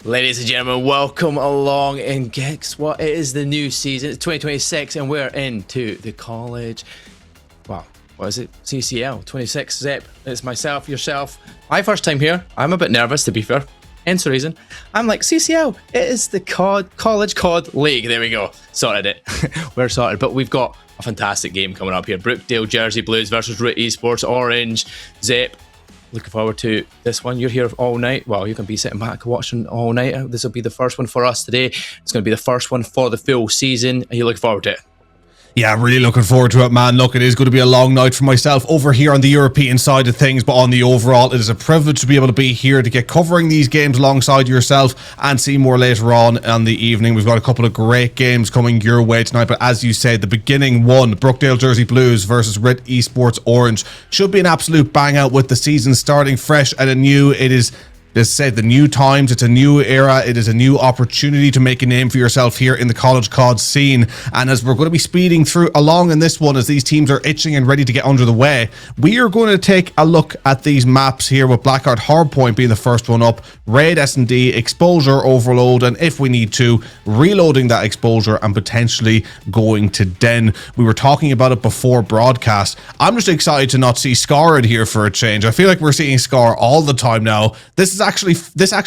Ladies and gentlemen, welcome along, and guess what? It is the new season. It's 2026 and we're into the college, well, what is it? CCL 26. Zep, it's myself, yourself. My first time here. I'm a bit nervous, to be fair. Hence the reason. I'm like, CCL, it is the College COD League. There we go. Sorted it. We're sorted. But we've got a fantastic game coming up here. Brookdale Jersey Blues versus RIT Esports Orange. Zep, looking forward to this one. You're here all night. Well, you can be sitting back watching all night. This will be the first one for us today. It's going to be the first one for the full season. Are you looking forward to it? Yeah, I'm really looking forward to it, man. Look, it is going to be a long night for myself over here on the European side of things, but on the overall, it is a privilege to be able to be here to get covering these games alongside yourself and see more later on in the evening. We've got a couple of great games coming your way tonight, but as you say, the beginning one, Brookdale Jersey Blues versus RIT Esports Orange, should be an absolute bang out with the season starting fresh and anew. It is, as said, the new times, it's a new era, it is a new opportunity to make a name for yourself here in the college COD scene. And as we're going to be speeding through along in this one, as these teams are itching and ready to get under the way, we are going to take a look at these maps here, with Blackheart Hardpoint being the first one up, Raid S&D, Exposure Overload, and if we need to, reloading that Exposure and potentially going to Den. We were talking about it before broadcast. I'm just excited to not see Scar in here for a change. I feel like we're seeing Scar all the time now. This actually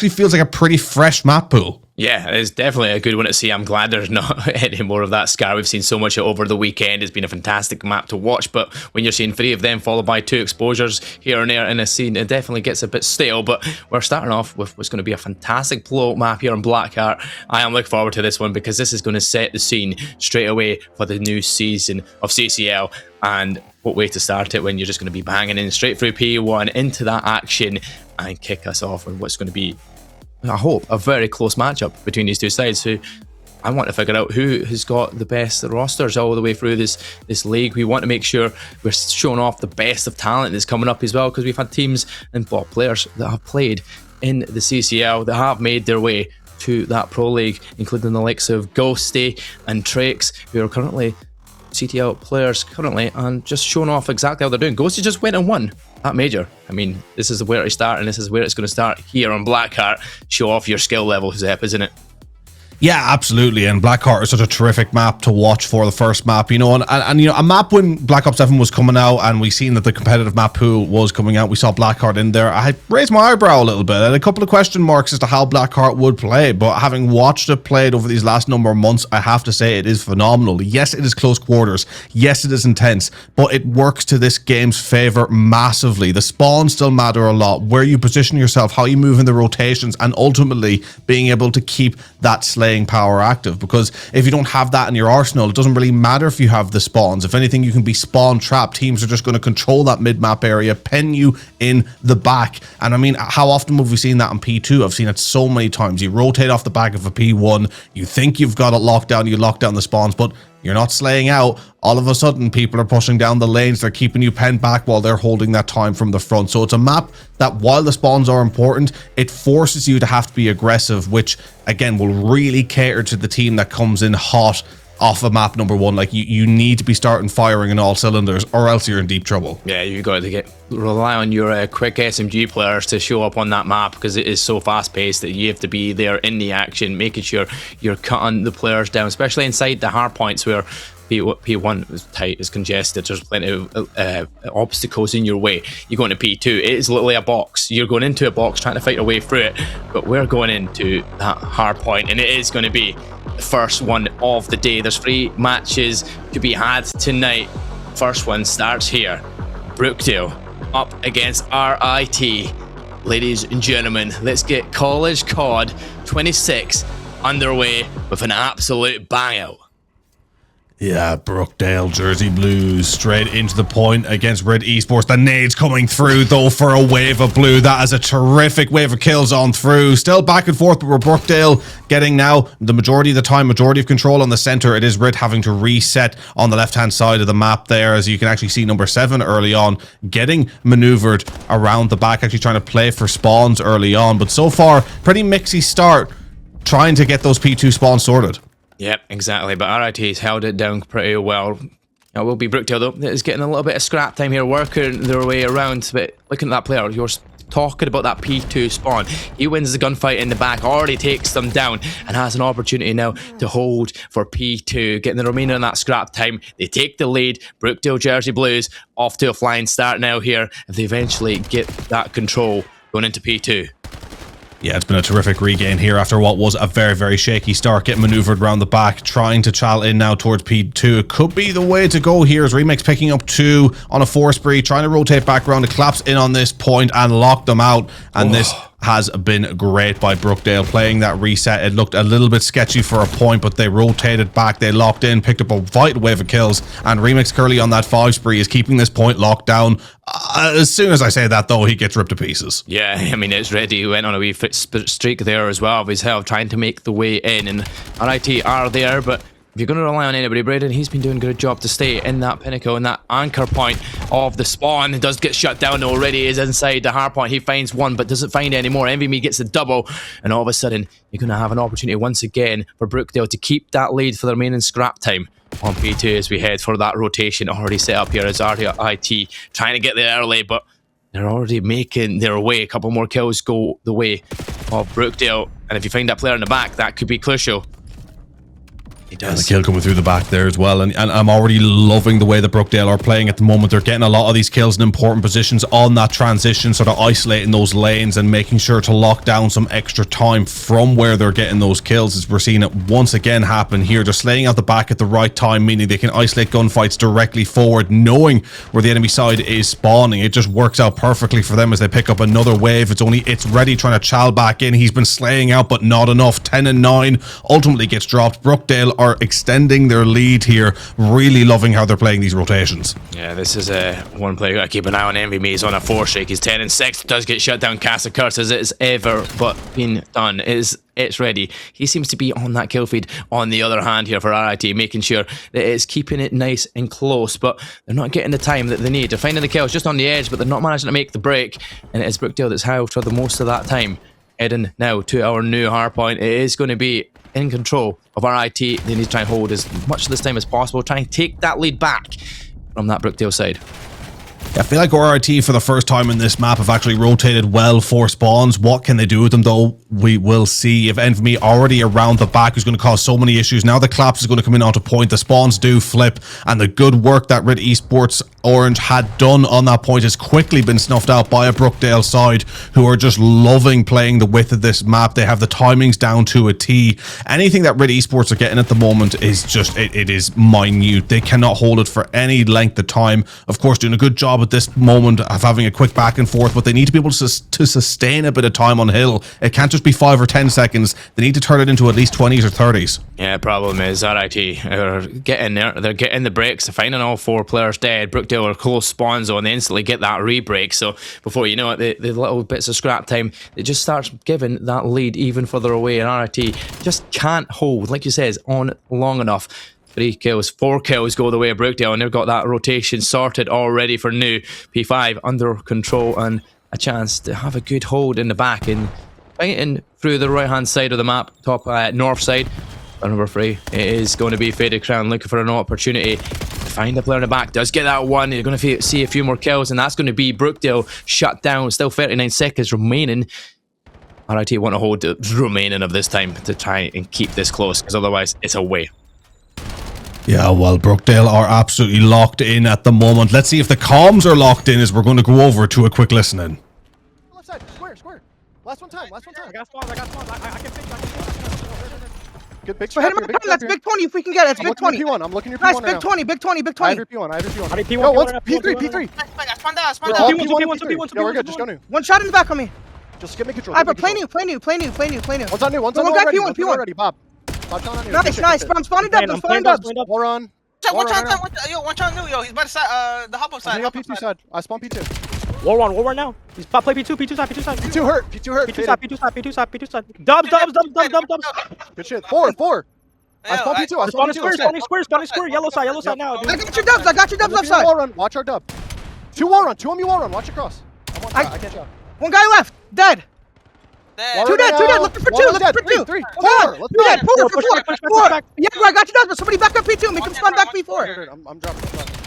feels like a pretty fresh map pool. Yeah, it's definitely a good one to see. I'm glad there's not any more of that Scar. We've seen so much over the weekend. It's been a fantastic map to watch, but when you're seeing 3 of them followed by 2 exposures here and there in a scene, it definitely gets a bit stale. But we're starting off with what's going to be a fantastic blowout map here in Blackheart. I am looking forward to this one because this is going to set the scene straight away for the new season of CCL. And what way to start it when you're just going to be banging in straight through P1 into that action and kick us off with what's going to be, I hope, a very close matchup between these two sides. Who I want to figure out who has got the best rosters all the way through this league. We want to make sure we're showing off the best of talent that's coming up as well, because we've had teams and players that have played in the CCL that have made their way to that pro league, including the likes of Ghosty and Trax, who are currently CTL players currently and just showing off exactly how they're doing. Ghosty just went and won that major. I mean, this is where to start, and this is where it's going to start here on Blackheart. Show off your skill level, Zep, isn't it? Yeah, absolutely. And Blackheart is such a terrific map to watch for the first map, you know, and you know, a map when Black Ops 7 was coming out and we seen that the competitive map pool was coming out, we saw Blackheart in there. I raised my eyebrow a little bit. I had a couple of question marks as to how Blackheart would play, but having watched it played over these last number of months, I have to say it is phenomenal. Yes, it is close quarters. Yes, it is intense, but it works to this game's favor massively. The spawns still matter a lot. Where you position yourself, how you move in the rotations, and ultimately being able to keep that slaying power active, because if you don't have that in your arsenal, it doesn't really matter if you have the spawns. If anything, you can be spawn trapped. Teams are just going to control that mid-map area, pen you in the back. And I mean, how often have we seen that on P2? I've seen it so many times. You rotate off the back of a P1, you think you've got it locked down, you lock down the spawns, but you're not slaying out. All of a sudden, people are pushing down the lanes. They're keeping you penned back while they're holding that time from the front. So it's a map that, while the spawns are important, it forces you to have to be aggressive, which, again, will really cater to the team that comes in hot off of map number 1. Like, you need to be starting firing in all cylinders, or else you're in deep trouble. Yeah, you've got to rely on your quick SMG players to show up on that map, because it is so fast paced that you have to be there in the action, making sure you're cutting the players down, especially inside the hard points where P1 is tight, is congested, there's plenty of obstacles in your way. You go into P2, it is literally a box. You're going into a box trying to fight your way through it, but we're going into that hard point, and it is going to be the first one of the day. There's 3 matches to be had tonight. First one starts here. Brookdale up against RIT. Ladies and gentlemen, let's get College COD 26 underway with an absolute bang out. Yeah, Brookdale Jersey Blues straight into the point against RIT Esports. The nades coming through though for a wave of blue. That is a terrific wave of kills on through. Still back and forth, but we're Brookdale getting now the majority of the time, majority of control on the center. It is RIT having to reset on the left hand side of the map there, as you can actually see number 7 early on getting maneuvered around the back, actually trying to play for spawns early on. But so far, pretty mixy start trying to get those P2 spawns sorted. Yep, exactly. But RIT's held it down pretty well. It will be Brookdale, though, that is getting a little bit of scrap time here, working their way around. But looking at that player, yours talking about that P2 spawn. He wins the gunfight in the back, already takes them down, and has an opportunity now to hold for P2, getting the remainder in that scrap time. They take the lead. Brookdale Jersey Blues off to a flying start now here, if they eventually get that control going into P2. Yeah, it's been a terrific regain here after what was a very, very shaky start. Getting maneuvered around the back, trying to chal in now towards P2. It could be the way to go here as Remix picking up 2 on a 4 spree, trying to rotate back around to collapse in on this point and lock them out. And this has been great by Brookdale playing that reset. It looked a little bit sketchy for a point, but they rotated back, they locked in, picked up a vital wave of kills, and Remix Curly on that 5 spree is keeping this point locked down. As soon as I say that, though, he gets ripped to pieces. Yeah, I mean, it's ready. He went on a wee streak there as well of his health, trying to make the way in, and RIT are there, but if you're going to rely on anybody, Braden, he's been doing a good job to stay in that pinnacle, in that anchor point of the spawn. It does get shut down already. Is inside the hard point. He finds one, but doesn't find any more. MVMe gets the double, and all of a sudden, you're going to have an opportunity once again for Brookdale to keep that lead for the remaining scrap time on P2 as we head for that rotation already set up here as RIT trying to get there early, but they're already making their way. A couple more kills go the way of Brookdale, and if you find that player in the back, that could be crucial. And the kill coming through the back there as well, and I'm already loving the way that Brookdale are playing at the moment. They're getting a lot of these kills in important positions on that transition, sort of isolating those lanes and making sure to lock down some extra time from where they're getting those kills, as we're seeing it once again happen here. They're slaying out the back at the right time, meaning they can isolate gunfights directly forward, knowing where the enemy side is spawning. It just works out perfectly for them as they pick up another wave. It's ready, trying to chal back in. He's been slaying out, but not enough. 10 and 9 ultimately gets dropped. Brookdale are extending their lead here. Really loving how they're playing these rotations. Yeah, this is one player you gotta keep an eye on. MVMe is on a 4 streak. He's 10 and 6. Does get shut down. Cast a curse as it is ever but been done. It's ready. He seems to be on that kill feed on the other hand here for RIT, making sure that it's keeping it nice and close, but they're not getting the time that they need. They're finding the kills just on the edge, but they're not managing to make the break, and it is Brookdale that's held for the most of that time. Heading now to our new hardpoint. It is going to be in control of RIT. They need to try and hold as much of this time as possible, try and take that lead back from that Brookdale side. I feel like RIT for the first time in this map have actually rotated well for spawns. What can they do with them though? We will see. If Envy already around the back is going to cause so many issues. Now the collapse is going to come in onto point. The spawns do flip, and the good work that RIT Esports Orange had done on that point has quickly been snuffed out by a Brookdale side who are just loving playing the width of this map. They have the timings down to a T. Anything that RIT Esports are getting at the moment is just, it is minute. They cannot hold it for any length of time. Of course, doing a good job at this moment of having a quick back and forth, but they need to be able to sustain a bit of time on hill. It can't just be 5 or 10 seconds. They need to turn it into at least 20s or 30s. Yeah, problem is RIT are getting there. They're getting the breaks. They're finding all 4 players dead. Brookdale are close spawn zone. They instantly get that re-break. So before you know it, the little bits of scrap time, it just starts giving that lead even further away, and RIT just can't hold, like you said, on long enough. 3 kills, 4 kills go the way of Brookdale, and they've got that rotation sorted already for new. P5 under control and a chance to have a good hold in the back and fighting through the right hand side of the map, top north side. Number 3, it is going to be Faded Crown looking for an opportunity to find a player in the back. Does get that one. You're going to see a few more kills, and that's going to be Brookdale shut down. Still 39 seconds remaining. RIT want to hold the remaining of this time to try and keep this close, because otherwise it's away. Yeah, well, Brookdale are absolutely locked in at the moment. Let's see if the comms are locked in as we're going to go over to a quick listening. Left side, square. Last one time. I got spawns. I can finish. Good big hit him up. That's big 20 if we can get it. It's big 20. I'm looking your P1 nice, big 20, big 20, big 20. I have your P1. I have P1. Yo, what's P3? I spawned out. P1. Yeah, we're good. Just go new. One shot in the back on me. Just give me control. Alright, but play new. One's on new already. P1. Already, Bob. Nice. I'm spawning dubs. War on. One shot new, yo. He's by the side, the hop up side. P2 side. I spawn P2. War one now. He's play P2 side. P2 hurt. P2 side. Dubs. Good shit. Four. I spawn P2. Spawning square. Yellow side now, dude. I got your dubs upside. Wall run. Watch our dub. 2 wall run. 2 on me wall run. Watch across. I can't shot. One guy left. Dead. Two dead. Looking for 2. 3. 4. Let's Two dead. Push 4. back. Yeah, bro, I got your dubs, but somebody back up P2. Make him spawn back P4. I'm dropping.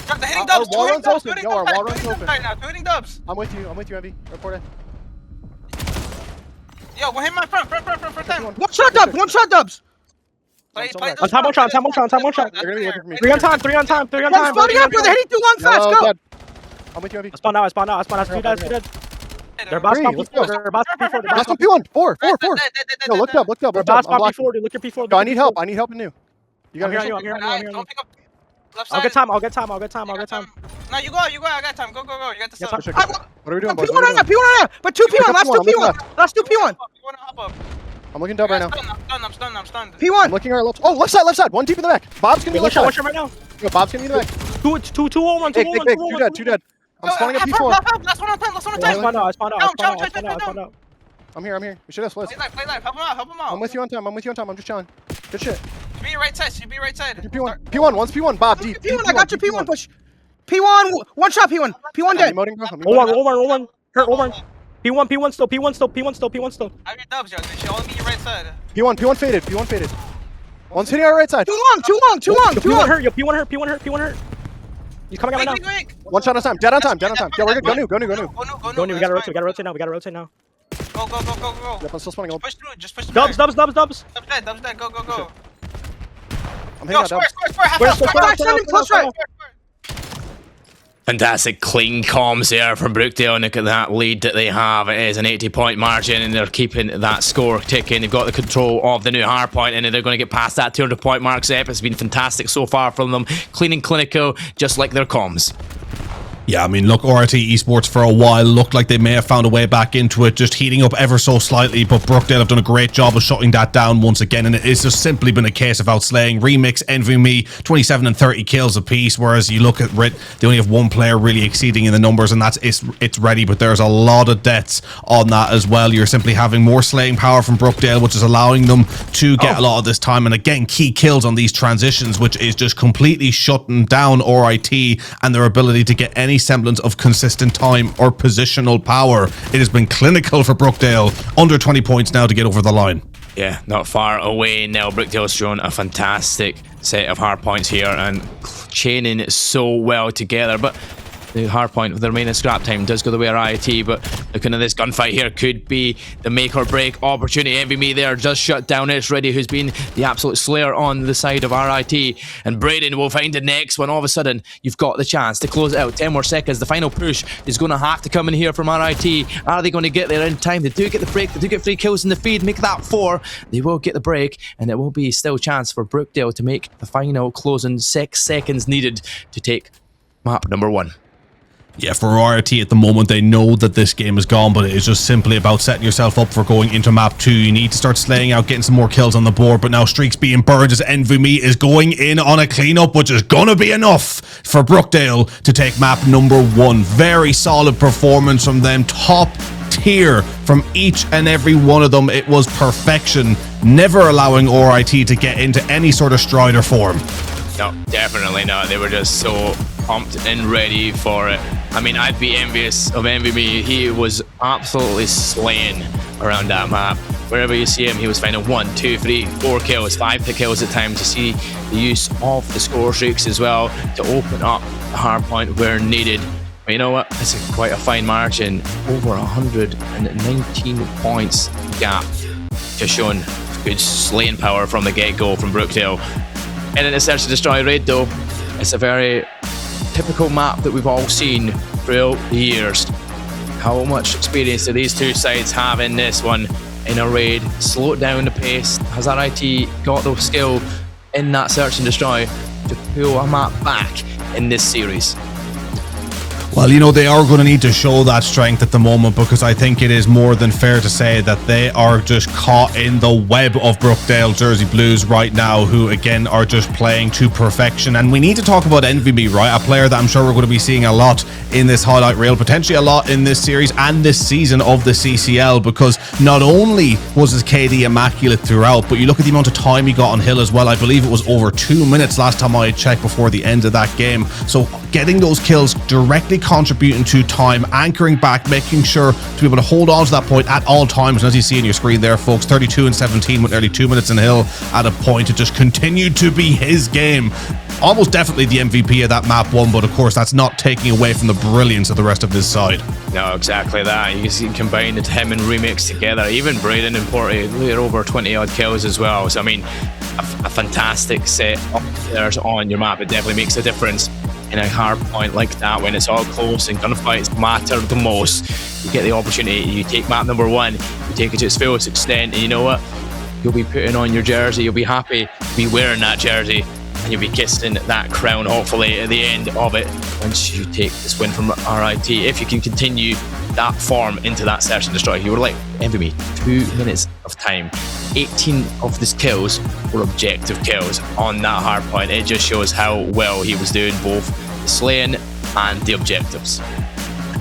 The hitting dubs. Wall run's open. Yo, our wall run's open. Right now, hitting dubs. I'm with you, Envy. Report it. Yo, go hit my front them. One shot dubs. Play On time, one shot. They're gonna be looking for me. 3 on time. One's spawning up, bro. They're hitting too long fast. Go. I'm with you, Envy. I spawn now. Two dead. They're about to spawn Let's P4. They're about to P4. Last one, P1. 4. Yo, look up. They're about to spawn P4. Dude, look at P4. Yo, I need help in you. You I'm got here. Don't pick up left side. I'll get time. No, you go. I got time. Go. You got the Yes, stuff. sir. What are we doing, boys? P1 right now. But 2 P1. Last 2 P1. Last 2 P1. I'm looking dub right now. I'm stunned. I'm P1. looking our left. Oh, left side. 1 deep in the back. Bob's gonna be left Watch side. right now. Yo, Bob's gonna be in the back. 2 on 1. Big. 2 dead. I'm spawning up P4. Last one on time. I spawned out. I'm here. We should have splits. Play life. Help him out. I'm with you on time. I'm just chilling. Good shit. Be right side. P1. One's P1. Bob, deep. P1. I got your P1 push. P1. One shot P1. P1 dead. Roll one. Hurt, roll one. P1 still. I got dubs, yo. They should all be your right side. P1 faded. One's hitting our right side. Too long. P1 hurt. P1 hurt. He's coming out right now. Quick. One shot on time. Dead on time. Yeah, we're good. Go new. Go new. We gotta rotate now. Go. Yep, I'm still spawning up. Push through. Just push through. Dubs. Dubs dead. Go. I'm hitting Yo, that dub. square. Half Right, send him close right. Fantastic clean comms there from Brookdale, and look at that lead that they have. It is an 80-point margin, and they're keeping that score ticking. They've got the control of the new hard point, and they're going to get past that 200-point mark. Zep has been fantastic so far from them. Clean and clinical, just like their comms. Yeah, I mean, look, RIT Esports for a while looked like they may have found a way back into it, just heating up ever so slightly, but Brookdale have done a great job of shutting that down once again, and it has just simply been a case of outslaying. Remix, Envy Me, 27 and 30 kills apiece, whereas you look at RIT, they only have one player really exceeding in the numbers, and that's it's ready, but there's a lot of deaths on that as well. You're simply having more slaying power from Brookdale, which is allowing them to get a lot of this time, and again, key kills on these transitions, which is just completely shutting down RIT and their ability to get any semblance of consistent time or positional power. It has been clinical for Brookdale. Under 20 points now to get over the line. Yeah, not far away now. Brookdale's shown a fantastic set of hard points here and chaining so well together, but the hard point with the remaining scrap time does go the way of RIT, but looking at this gunfight here could be the make or break opportunity. Envy Me there just shut down It's Ready, who's been the absolute slayer on the side of RIT, and Braden will find the next one. All of a sudden, you've got the chance to close it out. 10 more seconds. The final push is going to have to come in here from RIT. Are they going to get there in time? They do get the break. They do get 3 kills in the feed. Make that 4. They will get the break, and it will be still a chance for Brookdale to make the final closing 6 seconds needed to take map number 1. Yeah, for RIT at the moment, they know that this game is gone, but it is just simply about setting yourself up for going into map 2. You need to start slaying out, getting some more kills on the board, but now streaks being burned as Envy Me is going in on a cleanup, which is gonna be enough for Brookdale to take map number 1. Very solid performance from them, top tier from each and every one of them. It was perfection, never allowing RIT to get into any sort of stride or form. No, definitely not. They were just so pumped and ready for it. I mean, I'd be envious of Envy Me. He was absolutely slaying around that map. Wherever you see him, he was finding 1, 2, 3, 4 kills, 5 kills at times, to see the use of the score streaks as well to open up the hard point where needed. But you know what? It's quite a fine margin. Over 119 points gap. Just showing good slaying power from the get-go from Brookdale. And in the Search and Destroy raid, though, it's a very typical map that we've all seen throughout the years. How much experience do these two sides have in this one in a raid? Slow it down the pace. Has RIT got the skill in that Search and Destroy to pull a map back in this series? Well, you know, they are going to need to show that strength at the moment, because I think it is more than fair to say that they are just caught in the web of Brookdale Jersey Blues right now, who again are just playing to perfection. And we need to talk about Envy Me, right? A player that I'm sure we're going to be seeing a lot in this highlight reel, potentially a lot in this series and this season of the CCL, because not only was his KD immaculate throughout, but you look at the amount of time he got on Hill as well. I believe it was over 2 minutes last time I checked before the end of that game. So getting those kills, directly contributing to time, anchoring back, making sure to be able to hold on to that point at all times. And as you see on your screen there, folks, 32 and 17 with nearly 2 minutes in Hill at a point. It just continued to be his game. Almost definitely the MVP of that map one, but of course that's not taking away from the brilliance of the rest of his side. No, exactly that. You can see combine the him and Remix together. Even Braden and Porty, they're over 20 odd kills as well. So I mean, a fantastic set of players on your map. It definitely makes a difference in a hard point like that when it's all close and gunfights matter the most. You get the opportunity, you take map number 1, you take it to its fullest extent, and you know what? You'll be putting on your jersey, you'll be happy to be wearing that jersey, and you'll be kissing that crown hopefully at the end of it once you take this win from RIT. If you can continue that form into that search and destroy, you were like, envy me, 2 minutes of time. 18 of these kills were objective kills on that hard point. It just shows how well he was doing both the slaying and the objectives.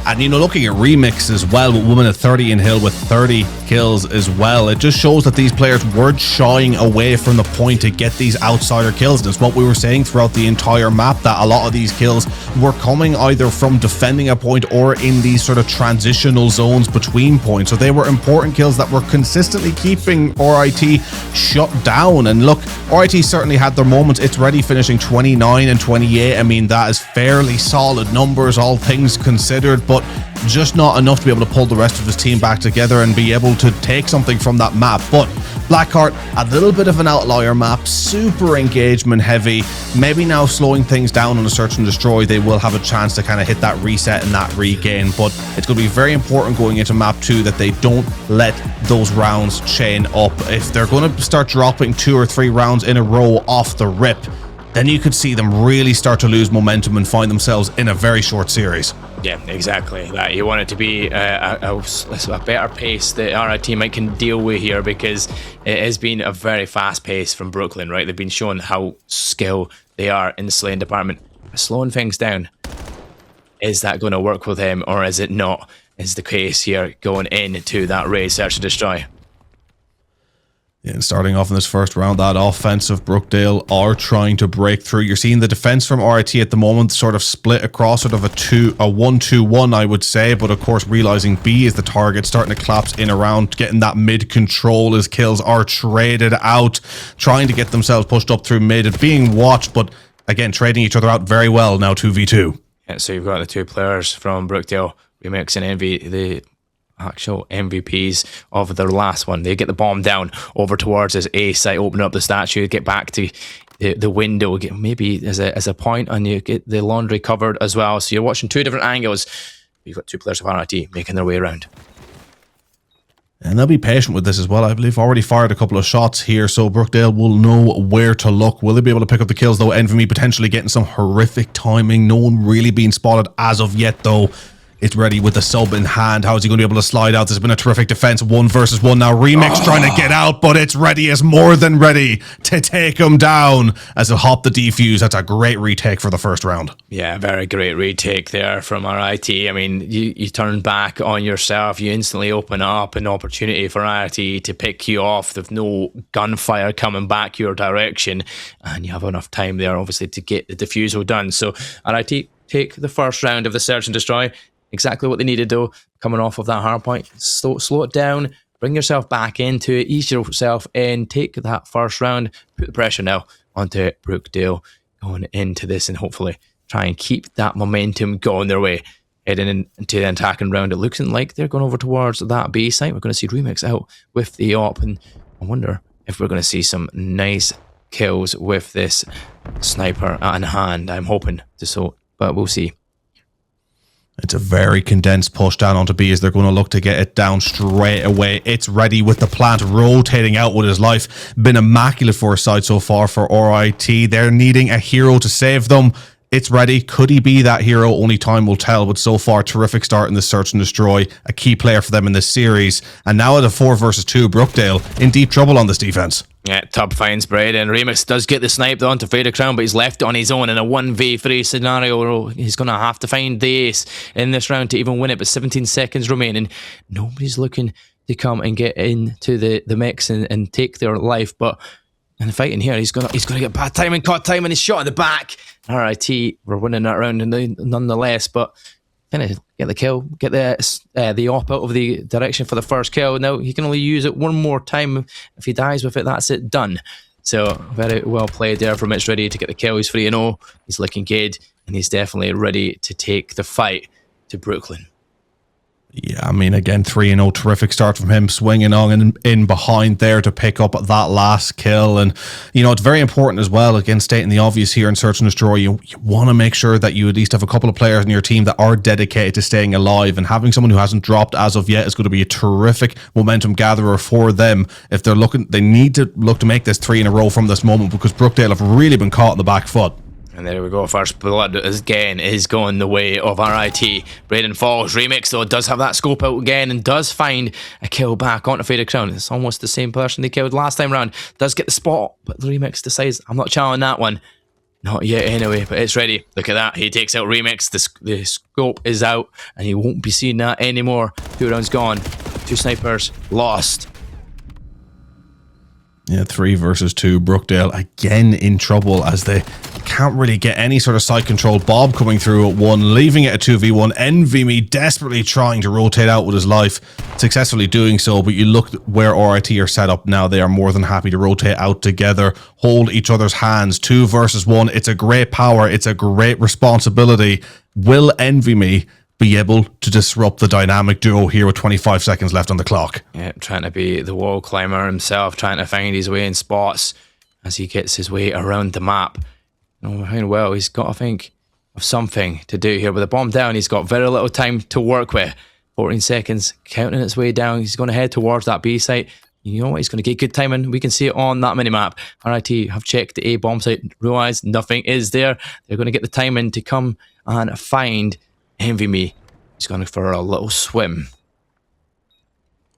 And, you know, looking at Remix as well, with Woman at 30 in Hill with 30 kills as well, it just shows that these players weren't shying away from the point to get these outsider kills. And it's what we were saying throughout the entire map, that a lot of these kills were coming either from defending a point or in these sort of transitional zones between points. So they were important kills that were consistently keeping RIT shut down. And look, RIT certainly had their moments. It's Ready finishing 29 and 28. I mean, that is fairly solid numbers, all things considered, but just not enough to be able to pull the rest of his team back together and be able to take something from that map. But Blackheart, a little bit of an outlier map, super engagement heavy, maybe now slowing things down on the search and destroy. They will have a chance to kind of hit that reset and that regain, but it's going to be very important going into map 2 that they don't let those rounds chain up. If they're going to start dropping 2 or 3 rounds in a row off the rip, then you could see them really start to lose momentum and find themselves in a very short series. Yeah, exactly that. You want it to be a better pace that RIT might can deal with here, because it has been a very fast pace from Brooklyn, right? They've been showing how skilled they are in the slaying department. Slowing things down, is that going to work with him, or is it not? Is the case here going into that raid search and destroy? And starting off in this first round, that offensive Brookdale are trying to break through. You're seeing the defense from RIT at the moment sort of split across sort of a 1-2-1, I would say. But of course, realizing B is the target, starting to collapse in around, getting that mid control as kills are traded out, trying to get themselves pushed up through mid and being watched, but again, trading each other out very well now, 2v2. Yeah, so you've got the 2 players from Brookdale, Remix and Envy, the actual MVPs of their last one. They get the bomb down over towards this A site, open up the statue, get back to the window, get maybe as a point, and you get the laundry covered as well. So you're watching 2 different angles. You've got 2 players of RIT making their way around. And they'll be patient with this as well. I believe already fired a couple of shots here, so Brookdale will know where to look. Will they be able to pick up the kills though? Envy potentially getting some horrific timing. No one really being spotted as of yet though. It's Ready with the sub in hand. How is he going to be able to slide out? There's been a terrific defense. 1 versus 1 now. Remix trying to get out, but it's Ready is more than ready to take him down as he'll hop the defuse. That's a great retake for the first round. Yeah, very great retake there from RIT. I mean, you turn back on yourself. You instantly open up an opportunity for RIT to pick you off. There's no gunfire coming back your direction, and you have enough time there, obviously, to get the defusal done. So RIT take the first round of the search and destroy. Exactly what they needed though, coming off of that hard point. Slow it down, bring yourself back into it, ease yourself in, take that first round, put the pressure now onto Brookdale going into this, and hopefully try and keep that momentum going their way. Heading into the attacking round, it looks like they're going over towards that B site. We're going to see Remix out with the op, and I wonder if we're going to see some nice kills with this sniper in hand. I'm hoping to so, but we'll see. It's a very condensed push down onto B as they're going to look to get it down straight away. It's Ready with the plant rotating out with his life. Been immaculate for a side so far for RIT. They're needing a hero to save them. It's Ready. Could he be that hero? Only time will tell, but so far, terrific start in the search and destroy. A key player for them in this series. And now at a 4 versus 2, Brookdale in deep trouble on this defense. Yeah, Tub finds Braid, and Remix does get the snipe onto Fader Crown, but he's left on his own in a 1v3 scenario. He's going to have to find the ace in this round to even win it, but 17 seconds remaining. Nobody's looking to come and get into the mix and take their life, but And fighting here, he's gonna get bad timing, caught timing, he's shot at the back. RIT, we're winning that round nonetheless, but gonna get the kill, get the op out of the direction for the first kill. Now he can only use it one more time. If he dies with it, that's it, done. So very well played there from Mitch, ready to get the kill. He's 3-0, he's looking good, and he's definitely ready to take the fight to Brooklyn. Yeah, I mean, again, 3-0, terrific start from him, swinging on and in behind there to pick up that last kill. And, you know, it's very important as well, again, stating the obvious here in Search and Destroy, you want to make sure that you at least have a couple of players in your team that are dedicated to staying alive, and having someone who hasn't dropped as of yet is going to be a terrific momentum gatherer for them. If they're looking, they need to look to make this 3 in a row from this moment, because Brookdale have really been caught in the back foot. And there we go, first blood again is going the way of RIT. Braden Falls remix though does have that scope out again and does find a kill back onto Faded Crown. It's almost the same person they killed last time round. Does get the spot, but the remix decides, I'm not challenging that one. Not yet anyway, but it's ready. Look at that, he takes out remix, the scope is out, and he won't be seeing that anymore. 2 rounds gone, 2 snipers lost. Yeah, 3 versus 2. Brookdale again in trouble as they can't really get any sort of side control. Bob coming through at 1, leaving it a 2v1. Envy Me desperately trying to rotate out with his life, successfully doing so. But you look where RIT are set up now. They are more than happy to rotate out together, hold each other's hands. 2 versus 1. It's a great power. It's a great responsibility. Will Envy Me be able to disrupt the dynamic duo here with 25 seconds left on the clock? Yeah, trying to be the wall climber himself, trying to find his way in spots as he gets his way around the map. Well, he's got to think of something to do here. With the bomb down, he's got very little time to work with. 14 seconds, counting its way down. He's going to head towards that B site. You know what? He's going to get good timing. We can see it on that minimap. RIT have checked the A bomb site, realized nothing is there. They're going to get the timing to come and find Envy Me. He's going for a little swim.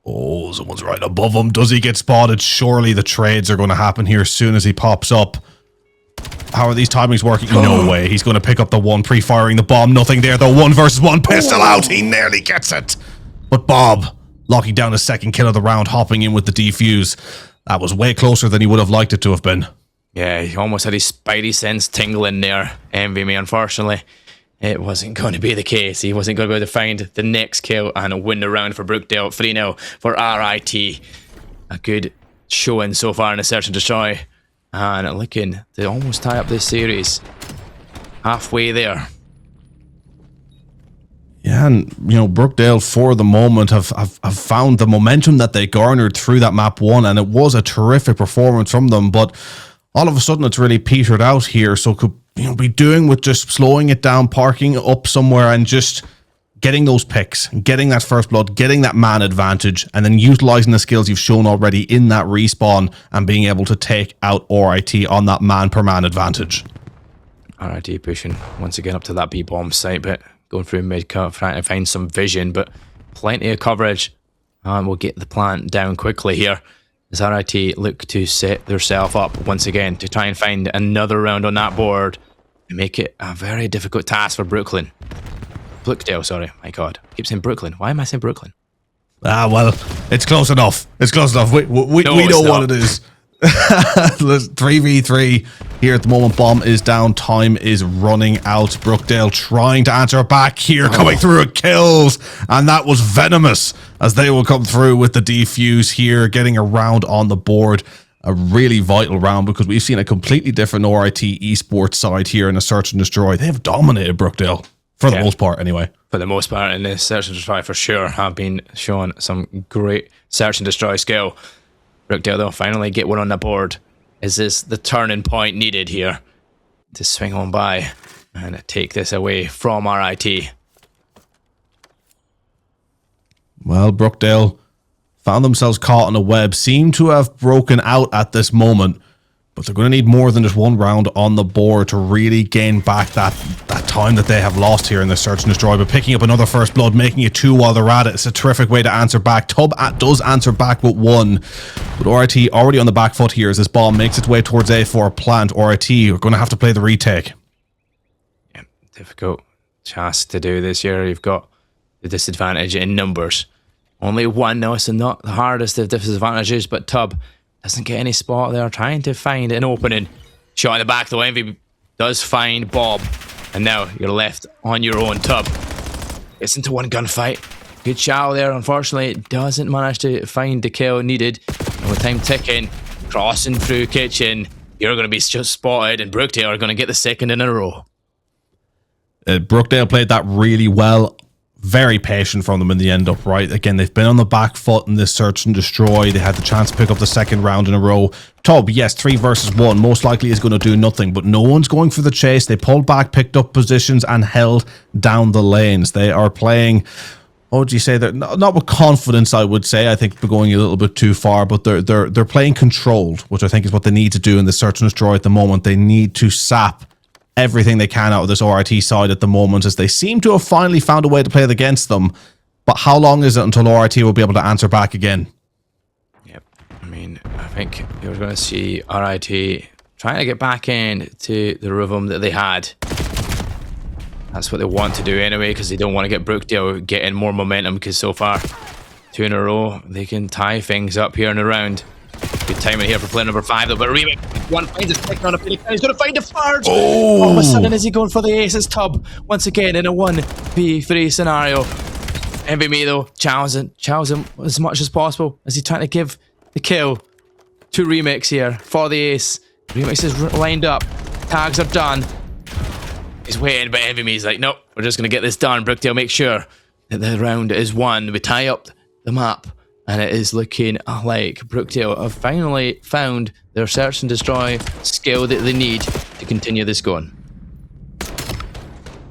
Oh, someone's right above him. Does he get spotted? Surely the trades are going to happen here as soon as he pops up. How are these timings working? No way. He's going to pick up the 1, pre-firing the bomb. Nothing there though. 1 versus 1 pistol out. He nearly gets it. But Bob locking down his second kill of the round, hopping in with the defuse. That was way closer than he would have liked it to have been. Yeah, he almost had his spidey sense tingling there. Envy Me, unfortunately. It wasn't going to be the case. He wasn't going to be able to find the next kill and win the round for Brookdale. 3-0 for RIT. A good showing so far in the Search and Destroy. And looking to almost tie up this series. Halfway there. Yeah, and you know, Brookdale for the moment have found the momentum that they garnered through that map 1, and it was a terrific performance from them, but all of a sudden it's really petered out here. So could be doing with just slowing it down, parking up somewhere, and just getting those picks, getting that first blood, getting that man advantage, and then utilizing the skills you've shown already in that respawn and being able to take out RIT on that man per man advantage. RIT pushing once again up to that B bomb site, but going through mid-cut, trying to find some vision, but plenty of coverage. And we'll get the plant down quickly here as RIT look to set themselves up once again to try and find another round on that board and make it a very difficult task for Brookdale, sorry. My God. I keep saying Brooklyn. Why am I saying Brooklyn? Ah, well, it's close enough. It's close enough. We know what it is. 3v3 here at the moment. Bomb is down. Time is running out. Brookdale trying to answer back here, coming through with kills, and that was venomous as they will come through with the defuse here, getting a round on the board. A really vital round because we've seen a completely different RIT esports side here in the Search and Destroy. They have dominated Brookdale for the most part, anyway. For the most part, in the Search and Destroy for sure, have been showing some great Search and Destroy skill. Brookdale, though, finally get one on the board. Is this the turning point needed here to swing on by and take this away from RIT? Well, Brookdale found themselves caught in a web, seem to have broken out at this moment, but they're going to need more than just 1 round on the board to really gain back that time that they have lost here in the Search and Destroy. But picking up another first blood, making it 2 while they're at it, it's a terrific way to answer back. Tub does answer back with 1, but RIT already on the back foot here as this bomb makes its way towards A for a plant. RIT are going to have to play the retake. Yeah, difficult task to do this year. You've got the disadvantage in numbers. Only 1 now, so not the hardest of disadvantages, but Tub Doesn't get any spot there, trying to find an opening. Shot in the back though, Envy does find Bob. And now you're left on your own. Tub gets into one gunfight. Good shot there, unfortunately doesn't manage to find the kill needed. And with time ticking, crossing through kitchen, you're going to be just spotted, and Brookdale are going to get the second in a row. Brookdale played that really well. Very patient from them in the end upright. Again, they've been on the back foot in this search and destroy. They had the chance to pick up the second round in a row. Tub, yes, 3 versus 1, most likely is going to do nothing, but no one's going for the chase. They pulled back, picked up positions, and held down the lanes. They are playing, what would you say? They're not with confidence, I would say. I think we're going a little bit too far, but they're playing controlled, which I think is what they need to do in the search and destroy at the moment. They need to sap everything they can out of this RIT side at the moment, as they seem to have finally found a way to play it against them. But how long is it until RIT will be able to answer back again? Yep. I mean, I think you're going to see RIT trying to get back into the rhythm that they had. That's what they want to do anyway, because they don't want to get Brookdale getting more momentum, because so far, 2 in a row, they can tie things up here in the round. Good timing here for player number 5 though, but Remake, one finds a second on a Phoenix. He's going to find a third. Oh! All of a sudden, is he going for the ace? It's Tub once again in a 1v3 scenario. MVMe though, chows him as much as possible as he's trying to give the kill to Remix here for the ace. Remix is lined up, tags are done. He's waiting, but MVMe's like, nope, we're just going to get this done. Brookdale, make sure that the round is won. We tie up the map. And it is looking like Brookdale have finally found their search and destroy skill that they need to continue this going.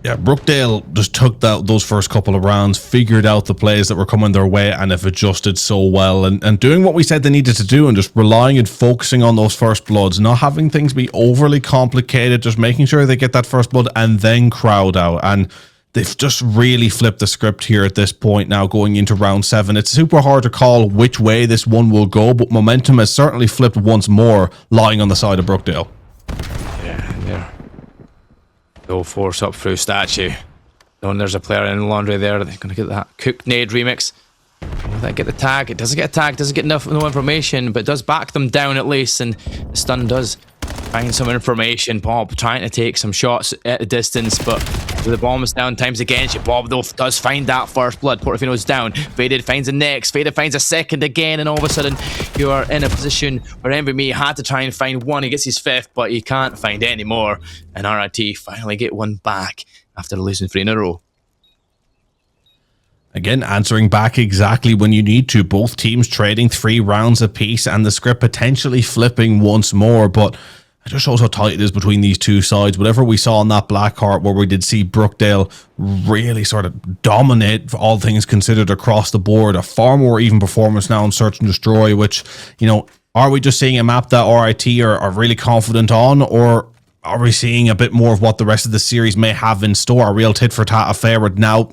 Yeah, Brookdale just took those first couple of rounds, figured out the plays that were coming their way, and have adjusted so well. And doing what we said they needed to do, and just relying and focusing on those first bloods, not having things be overly complicated, just making sure they get that first blood and then crowd out. And they've just really flipped the script here at this point now going into round 7. It's super hard to call which way this one will go, but momentum has certainly flipped once more, lying on the side of Brookdale. Yeah, there. Go force up through statue. Knowing there's a player in laundry there, they're going to get that cooked nade remix. Will that get the tag? It doesn't get a tag, doesn't get no information, but it does back them down at least, and the stun does find some information. Bob trying to take some shots at a distance, but with the bomb is down times again. Bob though does find that first blood. Portofino's down. Faded finds the next. Faded finds a second again, and all of a sudden you are in a position where MVMe had to try and find one. He gets his 5th, but he can't find any more. And RIT finally get one back after losing 3 in a row. Again, answering back exactly when you need to. Both teams trading 3 rounds apiece, and the script potentially flipping once more, but it just shows how tight it is between these two sides. Whatever we saw on that Blackheart, where we did see Brookdale really sort of dominate, for all things considered, across the board. A far more even performance now in Search and Destroy, which, you know, are we just seeing a map that RIT are really confident on, or are we seeing a bit more of what the rest of the series may have in store? A real tit-for-tat affair with now,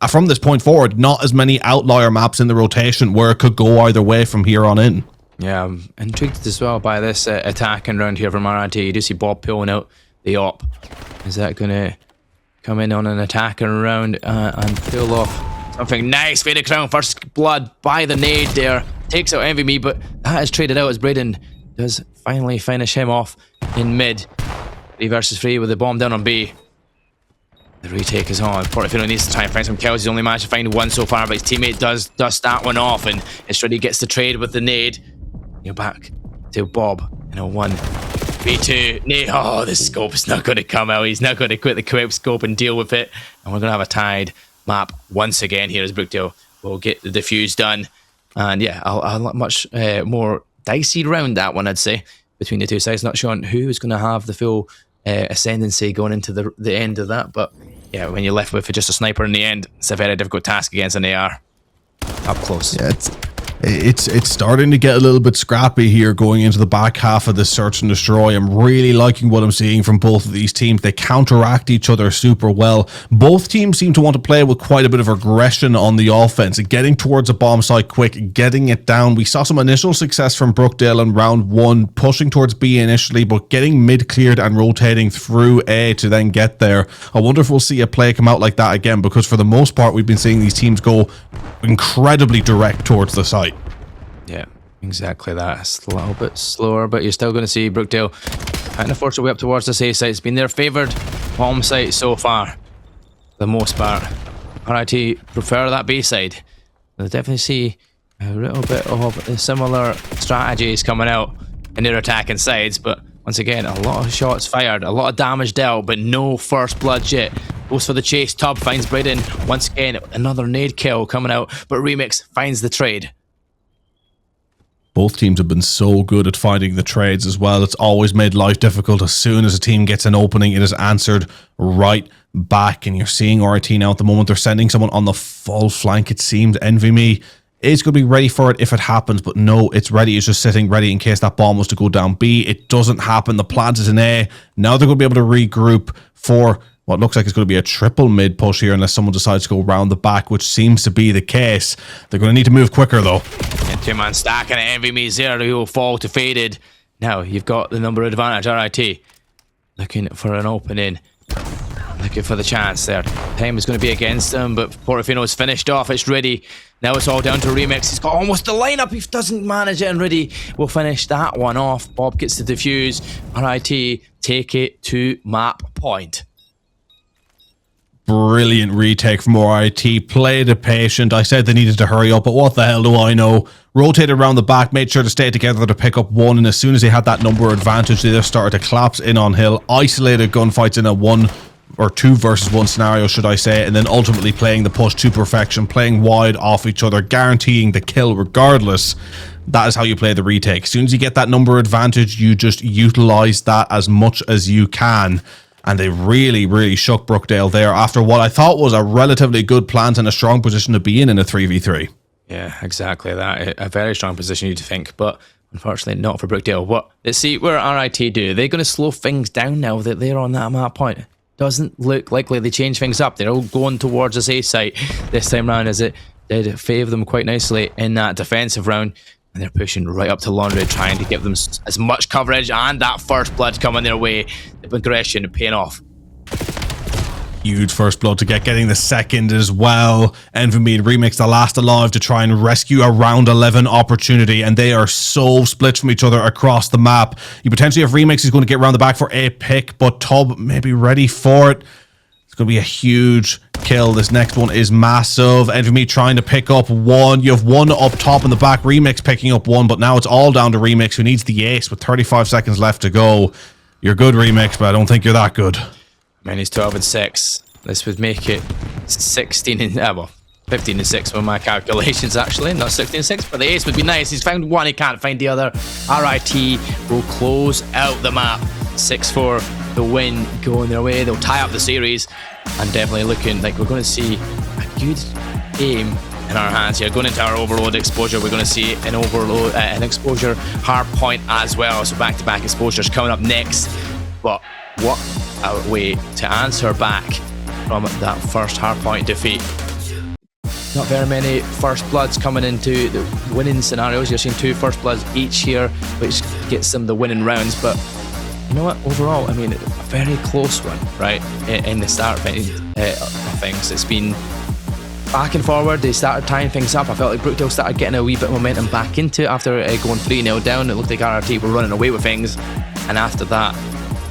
from this point forward, not as many outlier maps in the rotation where it could go either way from here on in. Yeah, I'm intrigued as well by this attacking round here from RIT. You do see Bob pulling out the op. Is that going to come in on an attacking round and pull off something nice? Faded Crown, first blood by the nade there. Takes out MVMe, but that is traded out as Braden does finally finish him off in mid. 3 versus 3 with the bomb down on B. The retake is on. Portofino needs to try and find some kills. He's only managed to find 1 so far, but his teammate does dust that one off, and it's ready, gets the trade with the nade. You're back to Bob in a 1v2. Nade. Oh, the scope is not going to come out. He's not going to quit the quick scope and deal with it. And we're going to have a tied map once again here as Brookdale will get the defuse done. And yeah, a much more dicey round, that one, I'd say, between the two sides. Not sure who is going to have the full ascendancy going into the end of that. But yeah, when you're left with just a sniper in the end, it's a very difficult task against an AR up close. Yeah, it's starting to get a little bit scrappy here going into the back half of this Search and Destroy. I'm really liking what I'm seeing from both of these teams. They counteract each other super well. Both teams seem to want to play with quite a bit of aggression on the offense, getting towards a bomb site quick, getting it down. We saw some initial success from Brookdale in round 1, pushing towards B initially, but getting mid cleared and rotating through A to then get there. I wonder if we'll see a play come out like that again, because for the most part we've been seeing these teams go incredibly direct towards the site. Yeah, Exactly that. It's a little bit slower, but you're still going to see Brookdale kind of force their way up towards this A site. It's been their favoured bomb site so far, for the most part. RIT prefer that B side. They'll definitely see a little bit of similar strategies coming out in their attacking sides, but once again, a lot of shots fired, a lot of damage dealt, but no first blood yet. Goes for the chase. Tub finds Braden. Once again, another nade kill coming out, but Remix finds the trade. Both teams have been so good at finding the trades as well. It's always made life difficult. As soon as a team gets an opening, it is answered right back. And you're seeing RIT now at the moment. They're sending someone on the full flank, it seems. Envy Me is going to be ready for it if it happens. But no, it's ready. It's just sitting ready in case that bomb was to go down B. It doesn't happen. The plant is in A. Now they're going to be able to regroup for what looks like it's going to be a triple mid push here unless someone decides to go round the back, which seems to be the case. They're going to need to move quicker though. And two-man stack and Envy Me's there. He will fall to Faded. Now you've got the number advantage. RIT looking for an opening. Looking for the chance there. Time is going to be against them, but Portofino's finished off. It's ready. Now it's all down to Remix. He's got almost the lineup. He doesn't manage it, and Ready will finish that one off. Bob gets the defuse. RIT take it to map point. Brilliant retake from RIT. Played it patient. I said they needed to hurry up, but what the hell do I know? Rotated around the back, made sure to stay together to pick up one, and as soon as they had that number advantage, they just started to collapse in on hill. Isolated gunfights in a 1 or 2 versus 1 scenario, should I say, and then ultimately playing the push to perfection, playing wide off each other, guaranteeing the kill regardless. That is how you play the retake. As soon as you get that number advantage, you just utilize that as much as you can. And they really, really shook Brookdale there after what I thought was a relatively good plant and a strong position to be in a 3v3. Yeah, exactly that. A very strong position, you'd think, but unfortunately not for Brookdale. What? Let's see where RIT do. They're going to slow things down now that they're on that map point. Doesn't look likely they change things up. They're all going towards this A site this time round, as it did favour them quite nicely in that defensive round. And they're pushing right up to Laundry, trying to give them as much coverage, and that first blood coming their way. The progression paying off. Huge first blood to getting the second as well. Envy Me and Remix the last alive to try and rescue a round 11 opportunity, and they are so split from each other across the map. You potentially have Remix who's going to get around the back for a pick, but Tub may be ready for it. It's going to be a huge kill. This next one is massive. Envy Me trying to pick up one. You have one up top in the back. Remix picking up one, but now it's all down to Remix, who needs the ace with 35 seconds left to go. You're good, Remix, but I don't think you're that good. Man, he's 12 and 6. This would make it 16 and well, 15 and 6 with my calculations, actually. Not 16 and 6, but the ace would be nice. He's found one, he can't find the other. RIT will close out the map. 6-4. The win going their way. They'll tie up the series, and definitely looking like we're going to see a good game in our hands here. Going into our overload exposure, we're going to see an overload, an exposure hard point as well. So back-to-back exposures coming up next. But what a way to answer back from that first hard point defeat. Not very many first bloods coming into the winning scenarios. You're seeing 2 first bloods each here, which gets them the winning rounds, but you know what, overall, I mean, a very close one, right, in the start of things. It's been back and forward. They started tying things up. I felt like Brookdale started getting a wee bit of momentum back into it after going 3-0 down. It looked like RRT were running away with things, and after that,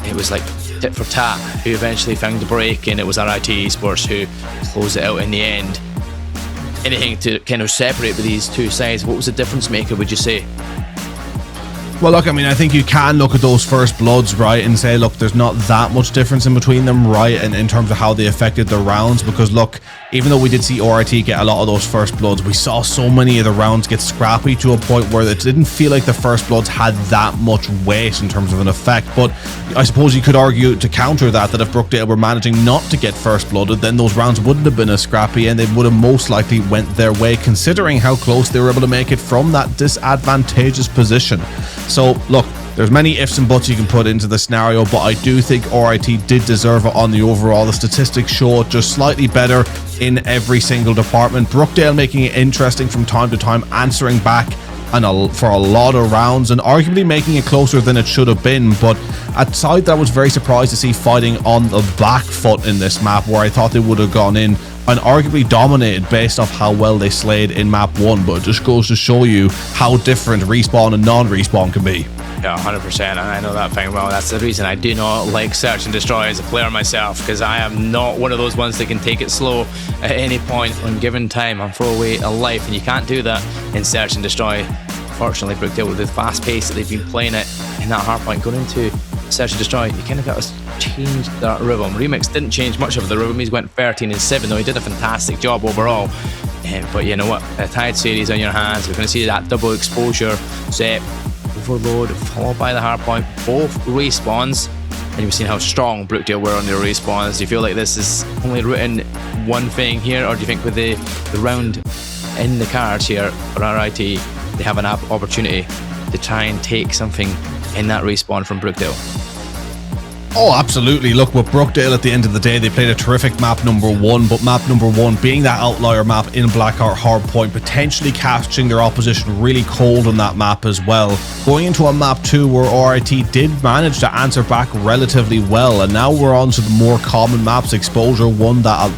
it was like tit for tat, who eventually found the break, and it was RIT Esports who closed it out in the end. Anything to kind of separate these two sides? What was the difference maker, would you say? Well, look, I mean, I think you can look at those first bloods, right, and say, look, there's not that much difference in between them, right, and in terms of how they affected the rounds, because, look, even though we did see RIT get a lot of those first bloods, we saw so many of the rounds get scrappy to a point where it didn't feel like the first bloods had that much weight in terms of an effect. But I suppose you could argue to counter that if Brookdale were managing not to get first blooded, then those rounds wouldn't have been as scrappy, and they would have most likely went their way, considering how close they were able to make it from that disadvantageous position. So, look, there's many ifs and buts you can put into the scenario, but I do think RIT did deserve it on the overall. The statistics show it just slightly better in every single department. Brookdale making it interesting from time to time, answering back for a lot of rounds, and arguably making it closer than it should have been. But aside that, I was very surprised to see fighting on the back foot in this map, where I thought they would have gone in and arguably dominated based off how well they slayed in map 1, but it just goes to show you how different respawn and non-respawn can be. Yeah, 100%, and I know that thing well. That's the reason I do not like Search and Destroy as a player myself, because I am not one of those ones that can take it slow at any point when given time and throw away a life, and you can't do that in Search and Destroy. Fortunately, Brookdale, with the fast pace that they've been playing it in that hardpoint, going into Search and Destroy, you kind of got to change that rhythm. Remix didn't change much of the rhythm. He's went 13-7, though he did a fantastic job overall. But you know what? A tied series on your hands. We're going to see that double exposure set. Overload followed by the hardpoint, both respawns, and you've seen how strong Brookdale were on their respawns. Do you feel like this is only written one thing here, or do you think with the round in the cards here for RIT, they have an opportunity to try and take something in that respawn from Brookdale? Oh, absolutely. Look, with Brookdale, at the end of the day, they played a terrific map number 1, but map number 1 being that outlier map in Blackheart hardpoint, potentially catching their opposition really cold on that map as well. Going into a map 2 where RIT did manage to answer back relatively well, and now we're on to the more common maps. Exposure, one that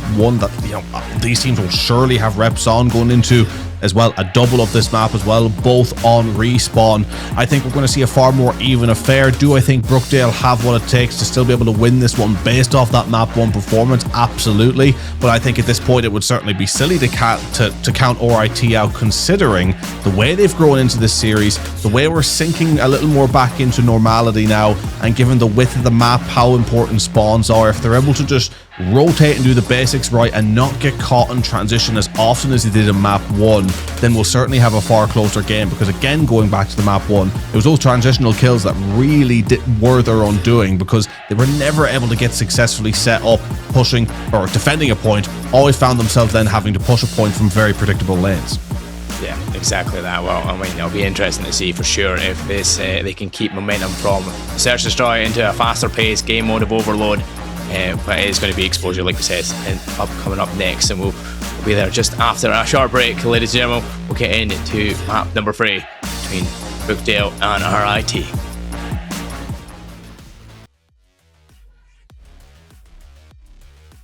you know these teams will surely have reps on going into as well, a double of this map as well, both on respawn. I think we're going to see a far more even affair. Do I think Brookdale have what it takes to still be able to win this one based off that map 1 performance? Absolutely, but I think at this point it would certainly be silly to count RIT out, considering the way they've grown into this series, the way we're sinking a little more back into normality now, and given the width of the map, how important spawns are. If they're able to just rotate and do the basics right and not get caught in transition as often as they did in map 1, then we'll certainly have a far closer game, because again, going back to the map 1, it was those transitional kills that really were their undoing, because they were never able to get successfully set up pushing or defending a point, always found themselves then having to push a point from very predictable lanes. Yeah, exactly that. Well, I mean, it'll be interesting to see for sure if this they can keep momentum from Search and Destroy into a faster pace game mode of Overload. But it is going to be Exposure, like we said, and coming up next, and we'll be there just after a short break. Ladies and gentlemen, we'll get into map number 3 between Brookdale and RIT.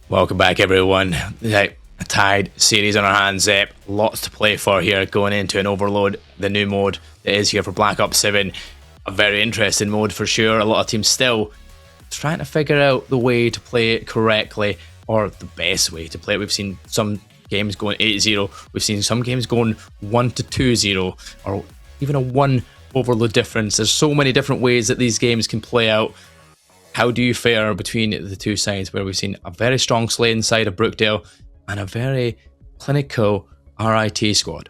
Welcome back, everyone. A tied series on our hands. Lots to play for here going into an Overload, the new mode that is here for Black Ops 7. A very interesting mode for sure. A lot of teams still trying to figure out the way to play it correctly, or the best way to play it. We've seen some games going 8-0. We've seen some games going 1-2-0, or even a 1 overload difference. There's so many different ways that these games can play out. How do you fare between the two sides, where we've seen a very strong slaying side of Brookdale and a very clinical RIT squad?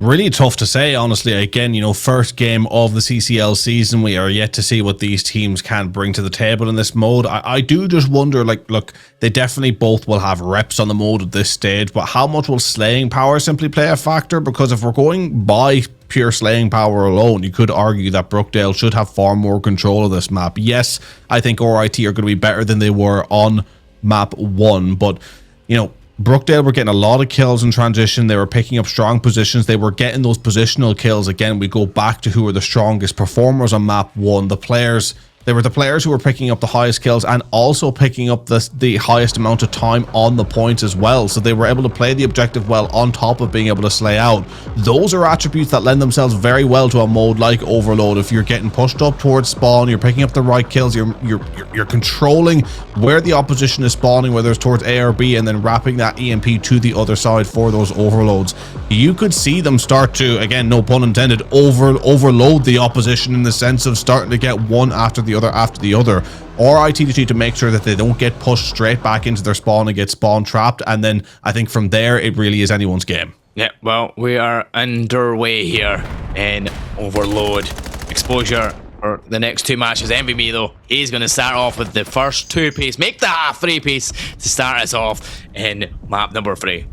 Really tough to say, honestly. Again, you know, first game of the CCL season, we are yet to see what these teams can bring to the table in this mode. I do just wonder, like, look, they definitely both will have reps on the mode at this stage, but how much will slaying power simply play a factor? Because if we're going by pure slaying power alone, you could argue that Brookdale should have far more control of this map. Yes, I think RIT are going to be better than they were on map 1, but, you know, Brookdale were getting a lot of kills in transition. They were picking up strong positions. They were getting those positional kills. Again, we go back to who were the strongest performers on map 1. They were the players who were picking up the highest kills and also picking up the highest amount of time on the points as well. So they were able to play the objective well on top of being able to slay out. Those are attributes that lend themselves very well to a mode like Overload. If you're getting pushed up towards spawn, you're picking up the right kills, you're controlling where the opposition is spawning, whether it's towards A or B, and then wrapping that EMP to the other side for those overloads. You could see them start to, again, no pun intended, overload the opposition, in the sense of starting to get one after the other, or RIT to make sure that they don't get pushed straight back into their spawn and get spawn trapped, and then I think from there it really is anyone's game. Yeah, well, we are underway here in Overload. Exposure for the next 2 matches. MVB, though, he's going to start off with the first 2-piece, make the 3-piece to start us off in map number 3.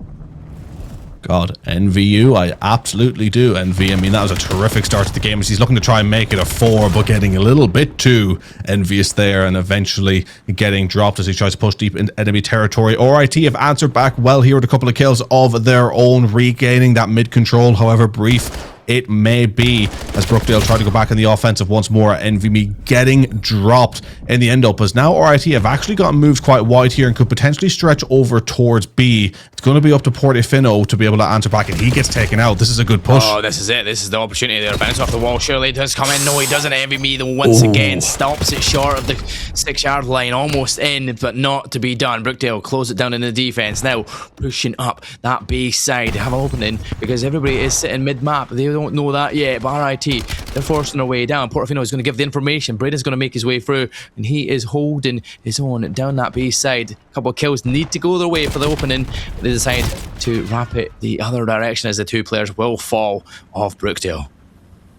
God, envy you. I absolutely do envy. I mean, that was a terrific start to the game, as he's looking to try and make it a 4, but getting a little bit too envious there, and eventually getting dropped as he tries to push deep into enemy territory. RIT have answered back well here with a couple of kills of their own, regaining that mid control, however brief it may be. as Brookdale try to go back in the offensive once more. NVMe getting dropped in the end up, as now RIT have actually gotten moved quite wide here and could potentially stretch over towards B. It's going to be up to Portofino to be able to answer back, and he gets taken out. This is a good push. Oh, this is it. This is the opportunity there. Bounce off the wall. Surely it does come in. No, he doesn't. NVMe though once again stops it short of the 6-yard line. Almost in, but not to be done. Brookdale close it down in the defense. Now pushing up that base side. Have an opening because everybody is sitting mid-map. They don't know that yet, but RIT, they're forcing their way down. Portofino is going to give the information. Braden's going to make his way through, and he is holding his own down that base side. A couple of kills need to go their way for the opening, but they decide to wrap it the other direction as the 2 players will fall off Brookdale.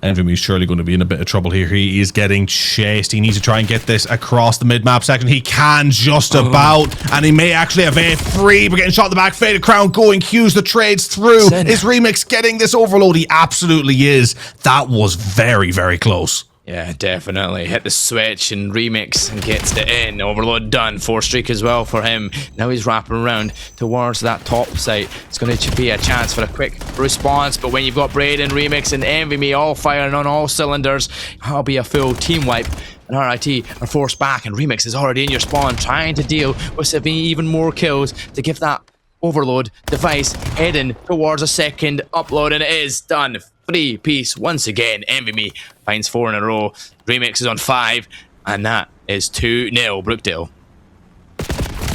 NVMe is surely going to be in a bit of trouble here. He is getting chased. He needs to try and get this across the mid-map section. He can just about, and he may actually have a free, but getting shot in the back. Faded Crown going, Hughes the trades through. Is Remix getting this overload? He absolutely is. That was very, very close. Yeah, definitely. Hit the switch and Remix and gets it in. Overload done. 4 streak as well for him. Now he's wrapping around towards that top site. It's going to be a chance for a quick response, but when you've got Braden, Remix and NVMe all firing on all cylinders, that'll be a full team wipe. And RIT are forced back, and Remix is already in your spawn trying to deal with 7 even more kills to give that overload device heading towards a second upload, and it is done. 3-piece once again. NVMe finds 4 in a row. Remix is on 5, and that is 2-0 Brookdale.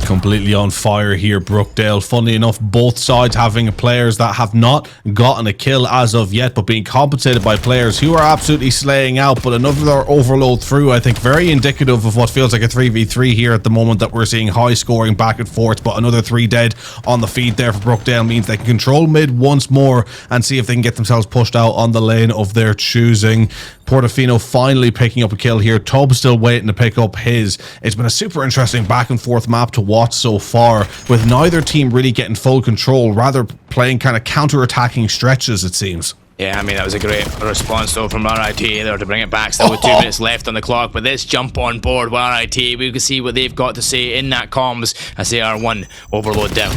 Completely on fire here, Brookdale. Funnily enough, both sides having players that have not gotten a kill as of yet, but being compensated by players who are absolutely slaying out. But another overload through, I think, very indicative of what feels like a 3v3 here at the moment, that we're seeing high scoring back and forth. But another 3 dead on the feed there for Brookdale means they can control mid once more and see if they can get themselves pushed out on the lane of their choosing. Portofino finally picking up a kill here. Tubbs still waiting to pick up his. It's been a super interesting back and forth map to watch so far, with neither team really getting full control, rather playing kind of counter-attacking stretches, it seems. Yeah, I mean, that was a great response though from RIT there to bring it back. Still with 2 minutes left on the clock, but this jump on board with RIT, we can see what they've got to say in that comms as they are 1 overload down.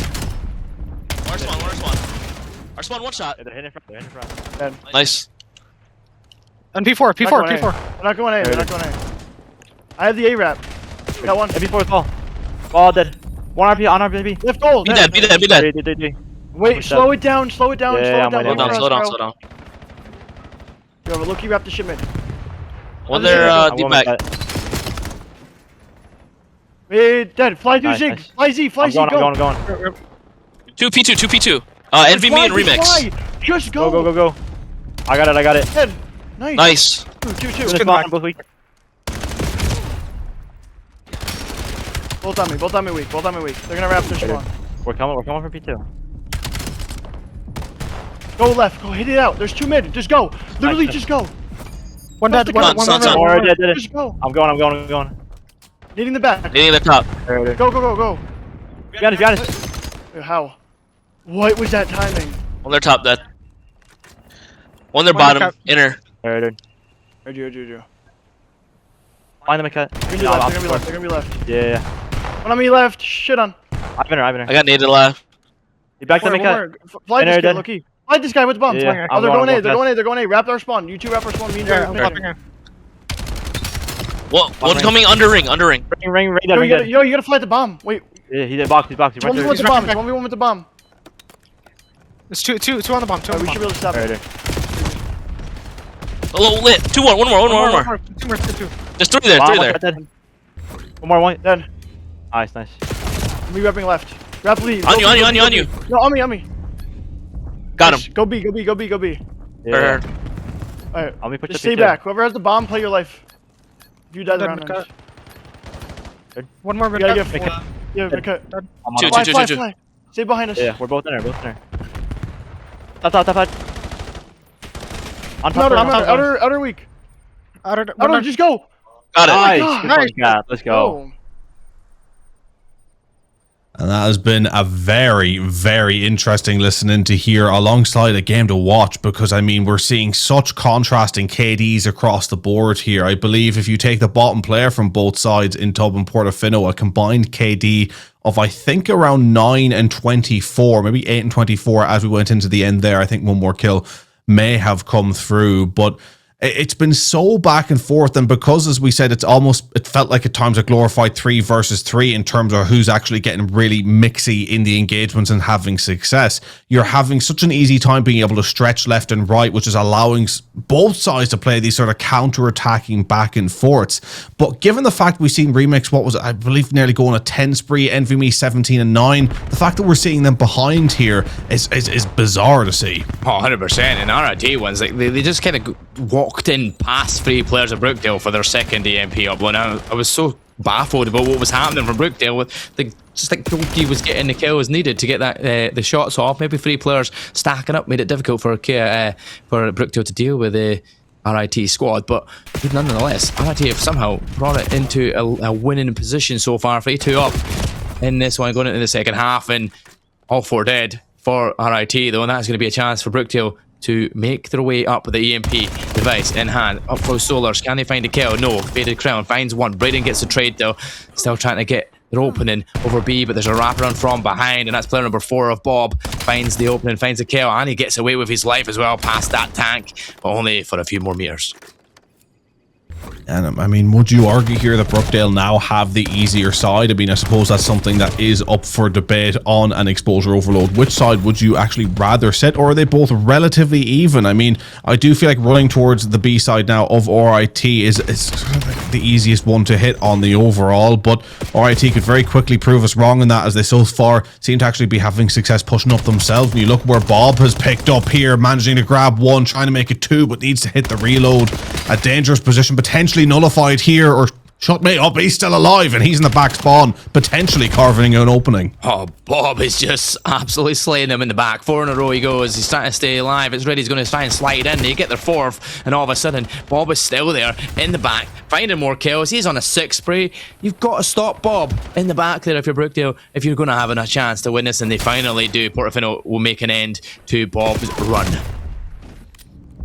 Our spawn, our spawn 1 shot. Yeah, they're hitting front. Nice. And P4. They're not going A. They're not going A. I have the A wrap. Got one. P4 is ball. Ball dead. 1 RP on RP. Left goal. Be dead. Wait, slow it down. Slow it down. Slow down. You have a low-key wrap the shipment. One there, deep back. Hey, dead. Fly through Zig. Fly Z. Fly Z. Go. I'm going. 2P2. NVMe and Remix. Fly. Just go. Go. I got it. Dead. Nice. 2. Both weak. Both on me weak. They're gonna wrap their spawn. We're coming for P2. Go left. Go hit it out. There's 2 mid. Just go. Literally, just go. One dead. One Dead. Just go. I'm going. Needing the back. Needing the top. Go. Got it. How? What was that timing? One there top dead. One there bottom. Inner. Heard you. Find them a cut. They're gonna be left. Yeah. One on me left. Shit on. I've been her. I got naded left. You back to me cut. Fly this guy, Loki. Fly this guy with the bomb. Yeah, Oh, they're going A. Wrap our spawn. You 2 wrap our spawn. Me and Jerry. One coming under ring. Ring. Yo, you gotta fly the bomb. Wait. Yeah, he's in box. He's 1v1 with the bomb. 1v1 with the bomb. It's two on the bomb. We should be able to stop it. Oh, lit. 2-1. One more. Two. There's 3 there. One more. Dead. Nice. Me wrapping left. Wrap lead. On you. No, on me. Got him. Go B. Yeah. Alright. I'll be put Just stay back. Whoever has the bomb, play your life. If you die the round ends. One more. You gotta get 4. Yeah, cut. Two. Stay behind us. Yeah, we're both in there. Top. On top. Outer weak. Outer. Just go. Got it. Nice. Let's go. And that has been a very, very interesting listening to here alongside a game to watch, because I mean, we're seeing such contrasting KDs across the board here. I believe if you take the bottom player from both sides in Tubb and Portofino, a combined KD of I think around 9 and 24, maybe 8 and 24 as we went into the end there. I think one more kill may have come through, but It's been so back and forth, and because, as we said, it felt like at times a glorified 3 versus 3 in terms of who's actually getting really mixy in the engagements and having success. You're having such an easy time being able to stretch left and right, which is allowing both sides to play these sort of counter-attacking back and forths. But given the fact we've seen Remix, what was it, I believe, nearly going a 10 spree, NVMe 17 and 9, the fact that we're seeing them behind here is bizarre to see. Oh, 100%. And RIT ones, like they just kind of walked in past 3 players of Brookdale for their second EMP upload. I was so baffled about what was happening from Brookdale. With just like nobody was getting the kills needed to get that the shots off. Maybe 3 players stacking up made it difficult for Brookdale to deal with the RIT squad, but nonetheless, RIT have somehow brought it into a winning position so far. 3-2 up in this one, going into the second half, and all 4 dead for RIT, though, and that's going to be a chance for Brookdale to make their way up with the EMP device in hand. Up close Solars, can they find a kill? No. Faded Crown finds one. Braden gets the trade though, still trying to get their opening over B, but there's a wraparound from behind, and that's player number 4 of Bob. Finds the opening, finds a kill, and he gets away with his life as well past that tank, but only for a few more meters. And I mean, would you argue here that Brookdale now have the easier side? I mean, I suppose that's something that is up for debate on an exposure overload. Which side would you actually rather sit, or are they both relatively even? I mean, I do feel like running towards the B side now of RIT is sort of like the easiest one to hit on the overall, but RIT could very quickly prove us wrong in that, as they so far seem to actually be having success pushing up themselves. When you look where Bob has picked up here, managing to grab 1, trying to make it 2, but needs to hit the reload. A dangerous position, potentially nullified here, or shut me up, he's still alive, and he's in the back spawn, potentially carving an opening. Oh, Bob is just absolutely slaying him in the back. 4 in a row he goes, he's trying to stay alive, it's ready, he's going to try and slide in, they get their 4th, and all of a sudden, Bob is still there, in the back, finding more kills, he's on a 6 spree. You've got to stop Bob in the back there if you're Brookdale, if you're going to have a chance to win this, and they finally do. Portofino will make an end to Bob's run.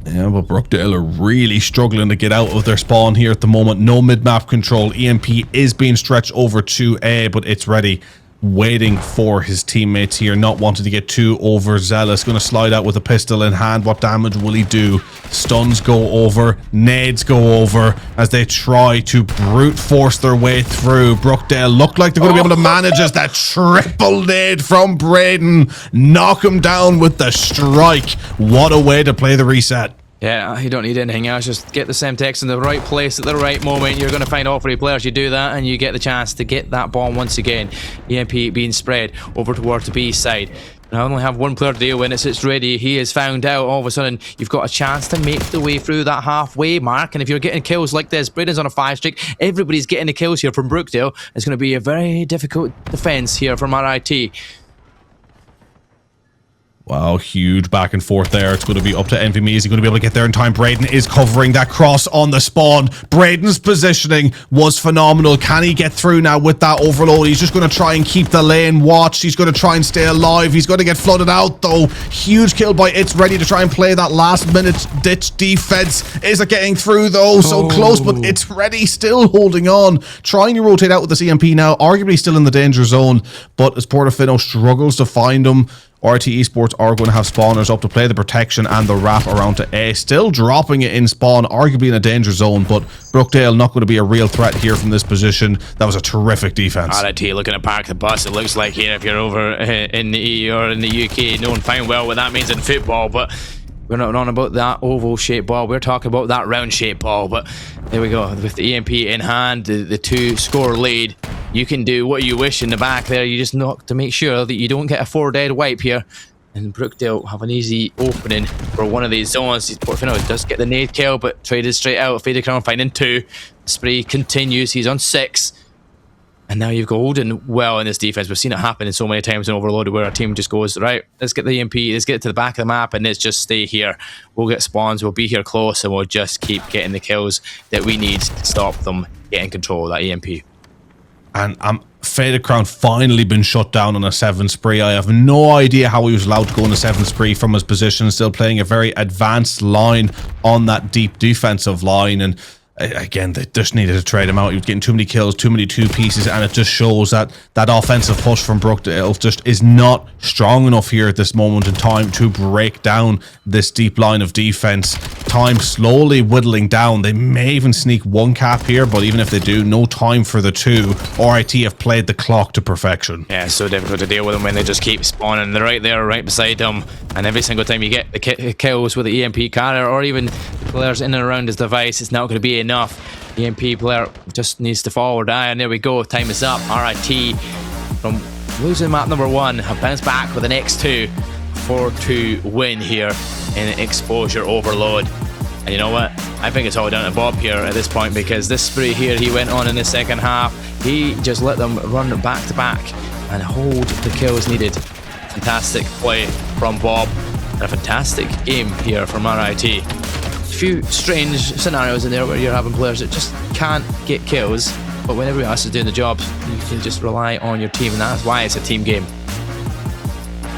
Yeah, but Brookdale are really struggling to get out of their spawn here at the moment. No mid-map control. EMP is being stretched over to A, but it's ready, waiting for his teammates here, not wanting to get too overzealous. Going to slide out with a pistol in hand. What damage will he do? Stuns go over, nades go over as they try to brute force their way through. Brookdale look like they're going to be able to manage as that triple nade from Braden knock him down with the strike. What a way to play the reset. Yeah, you don't need anything else. Just get the Semtex in the right place at the right moment. You're going to find all 3 players. You do that, and you get the chance to get that bomb once again. EMP being spread over towards the B side. And I only have 1 player to deal with, it's ready. He is found out. All of a sudden, you've got a chance to make the way through that halfway mark. And if you're getting kills like this, Braden's on a 5 streak. Everybody's getting the kills here from Brookdale. It's going to be a very difficult defense here from RIT. Wow, huge back and forth there. It's going to be up to NVMe. Is he going to be able to get there in time? Braden is covering that cross on the spawn. Braden's positioning was phenomenal. Can he get through now with that overload? He's just going to try and keep the lane watched. He's going to try and stay alive. He's going to get flooded out though. Huge kill by It's ready to try and play that last minute ditch defense. Is it getting through though? So close, but It's ready, still holding on. Trying to rotate out with the CMP now. Arguably still in the danger zone, but as Portofino struggles to find him, RIT Esports are going to have spawners up to play the protection and the wrap around to A. Still dropping it in spawn, arguably in a danger zone, but Brookdale not going to be a real threat here from this position. That was a terrific defense. RIT looking to park the bus, it looks like here if you're over in the EU or in the UK, knowing fine well what that means in football, but we're not on about that oval shaped ball, we're talking about that round shaped ball. But there we go, with the EMP in hand, the 2-score lead. You can do what you wish in the back there. You just knock to make sure that you don't get a 4 dead wipe here. And Brookdale have an easy opening for one of these zones. Portofino does get the nade kill, but traded straight out. Faded Crown finding 2. Spree continues. He's on 6. And now you've golden well in this defense. We've seen it happen in so many times in Overloaded where our team just goes, right, let's get the EMP, let's get it to the back of the map, and let's just stay here. We'll get spawns, we'll be here close, and we'll just keep getting the kills that we need to stop them getting control of that EMP. And Faded Crown finally been shut down on a 7 spree. I have no idea how he was allowed to go on a 7 spree from his position, still playing a very advanced line on that deep defensive line. And again, they just needed to trade him out. He was getting too many kills, too many two pieces, and it just shows that that offensive push from Brookdale just is not strong enough here at this moment in time to break down this deep line of defense. Time slowly whittling down. They may even sneak one cap here, but even if they do, no time for the two. RIT have played the clock to perfection. Yeah, it's so difficult to deal with them when they just keep spawning. They're right there, right beside them, and every single time you get the kills with the EMP carrier or even the players in and around his device, it's not going to be enough. The EMP player just needs to forward eye, and there we go. Time is up. RIT from losing map number 1 have bounced back with an X2 4-2 win here in Exposure Overload. And you know what? I think it's all down to Bob here at this point, because this spree here he went on in the second half, he just let them run back to back and hold the kills needed. Fantastic play from Bob and a fantastic game here from RIT. A few strange scenarios in there where you're having players that just can't get kills, but when everyone else is doing the job, you can just rely on your team, and that's why it's a team game.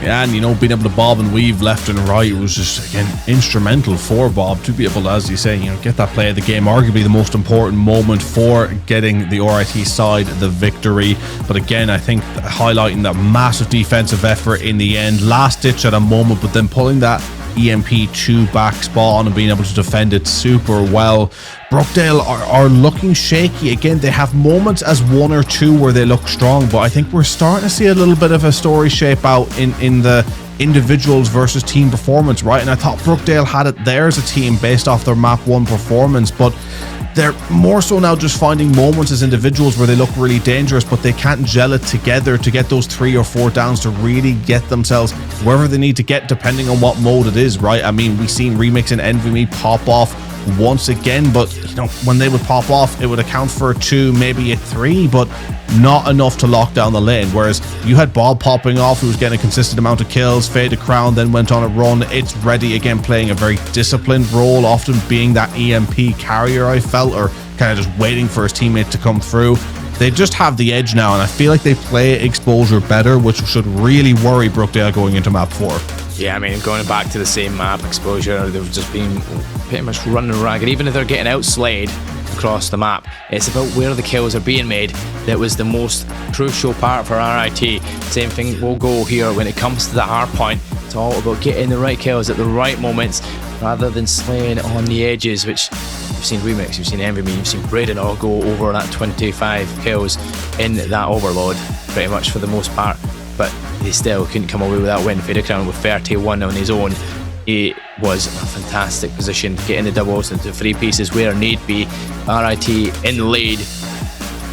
Yeah, and you know, being able to bob and weave left and right was just, again, instrumental for Bob to be able to, as you say, you know, get that play of the game. Arguably the most important moment for getting the RIT side the victory. But again, I think highlighting that massive defensive effort in the end, last ditch at a moment, but then pulling that EMP2 back spawn and being able to defend it super well. Brookdale are looking shaky. Again, they have moments as 1 or 2 where they look strong, but I think we're starting to see a little bit of a story shape out in the individuals versus team performance, right? And I thought Brookdale had it there as a team based off their map 1 performance, but they're more so now just finding moments as individuals where they look really dangerous, but they can't gel it together to get those 3 or 4 downs to really get themselves wherever they need to get, depending on what mode it is, right? I mean, we've seen Remix and Envy Me pop off once again, but you know, when they would pop off, it would account for a 2, maybe a 3, but not enough to lock down the lane. Whereas you had Bob popping off, who was getting a consistent amount of kills, Faded Crown, then went on a run. It's Ready again, playing a very disciplined role, often being that EMP carrier, I felt, or kind of just waiting for his teammate to come through. They just have the edge now, and I feel like they play Exposure better, which should really worry Brookdale going into map 4. Yeah, I mean, going back to the same map, Exposure, they've just been pretty much running ragged. Even if they're getting outslayed across the map, it's about where the kills are being made that was the most crucial part for RIT. Same thing will go here when it comes to the hard point. It's all about getting the right kills at the right moments rather than slaying on the edges, which you've seen Remix, you've seen Envy Me, you've seen Braden all go over that 25 kills in that Overload pretty much for the most part, but they still couldn't come away with that win. Faded Crown with 31 on his own. It was a fantastic position, getting the doubles into 3 pieces where need be. RIT in the lead.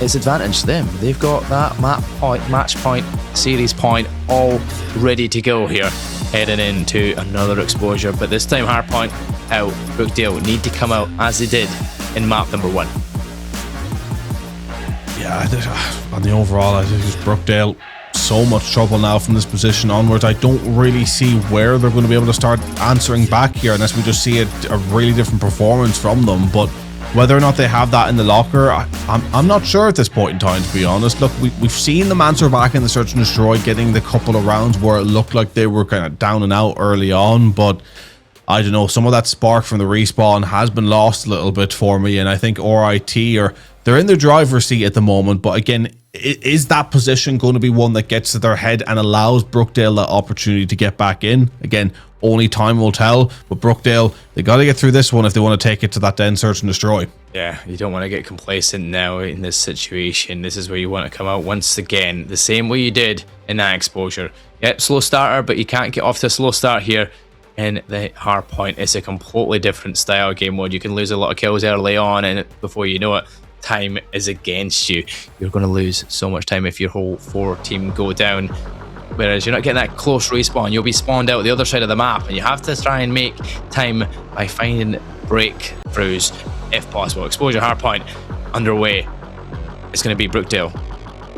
It's advantage to them. They've got that map point, match point, series point all ready to go here, heading into another Exposure. But this time hard point out. Brookdale need to come out as they did in map number 1. Yeah, on the overall, I think it's Brookdale. So much trouble now from this position onwards. I don't really see where they're going to be able to start answering back here unless we just see a really different performance from them. But whether or not they have that in the locker, I'm not sure at this point in time, to be honest. Look, we've seen them answer back in the Search and Destroy, getting the couple of rounds where it looked like they were kind of down and out early on, but I don't know, some of that spark from the respawn has been lost a little bit for me, and I think RIT they're in the driver's seat at the moment, but again, is that position going to be one that gets to their head and allows Brookdale that opportunity to get back in? Again, only time will tell, but Brookdale, they got to get through this one if they want to take it to that den Search and Destroy. Yeah, you don't want to get complacent now in this situation. This is where you want to come out once again, the same way you did in that Exposure. Yep, slow starter, but you can't get off to a slow start here in the hard point. It's a completely different style game mode. You can lose a lot of kills early on, and before you know it, time is against you. You're going to lose so much time if your whole 4 team go down. Whereas you're not getting that close respawn, you'll be spawned out the other side of the map, and you have to try and make time by finding breakthroughs if possible. Exposure hardpoint underway. It's going to be Brookdale.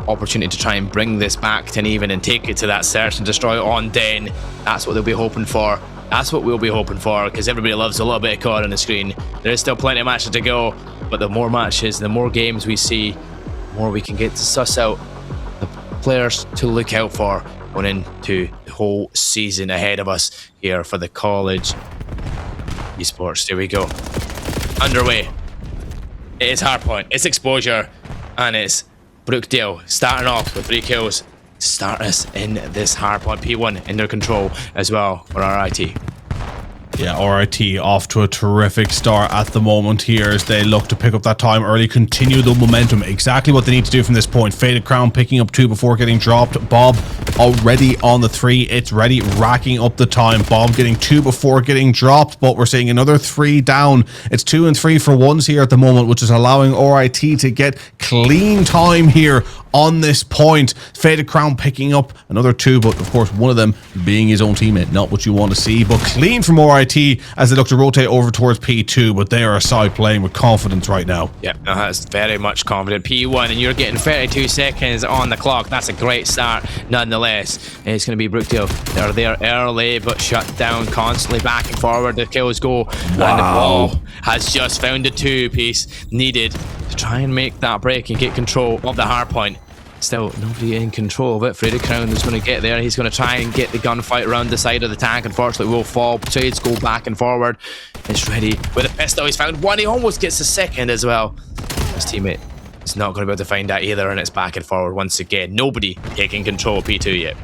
Opportunity to try and bring this back to an even and take it to that Search and Destroy on Den. That's what they'll be hoping for. That's what we'll be hoping for, because everybody loves a little bit of COD on the screen. There is still plenty of matches to go, but the more matches, the more games we see, the more we can get to suss out the players to look out for going into the whole season ahead of us here for the college esports. There we go. Underway. It is hardpoint, it's exposure, and it's Brookdale starting off with 3 kills to start us in this hardpoint. P1 in their control as well for RIT. Yeah, RIT off to a terrific start at the moment here as they look to pick up that time early, continue the momentum. Exactly what they need to do from this point. Faded Crown picking up 2 before getting dropped. Bob already on the 3. It's ready, racking up the time. Bob getting 2 before getting dropped, but we're seeing another 3 down. It's 2 and 3 for ones here at the moment, which is allowing RIT to get clean time here on this point. Faded Crown picking up another 2, but of course one of them being his own teammate. Not what you want to see, but clean from RIT as they look to rotate over towards P2, but they are aside playing with confidence right now. Yep, that's very much confident. P1, and you're getting 32 seconds on the clock. That's a great start nonetheless. It's going to be Brookdale. They're there early, but shut down constantly back and forward. The kills go. Wow. And Bob has just found the 2-piece needed to try and make that break and get control of the hardpoint. Still nobody in control of it. Faded Crown is going to get there. He's going to try and get the gunfight around the side of the tank. Unfortunately, will fall. Trades go back and forward. It's ready with a pistol. He's found 1. He almost gets the 2nd as well. His teammate is not going to be able to find that either, and it's back and forward once again. Nobody taking control of P2 yet.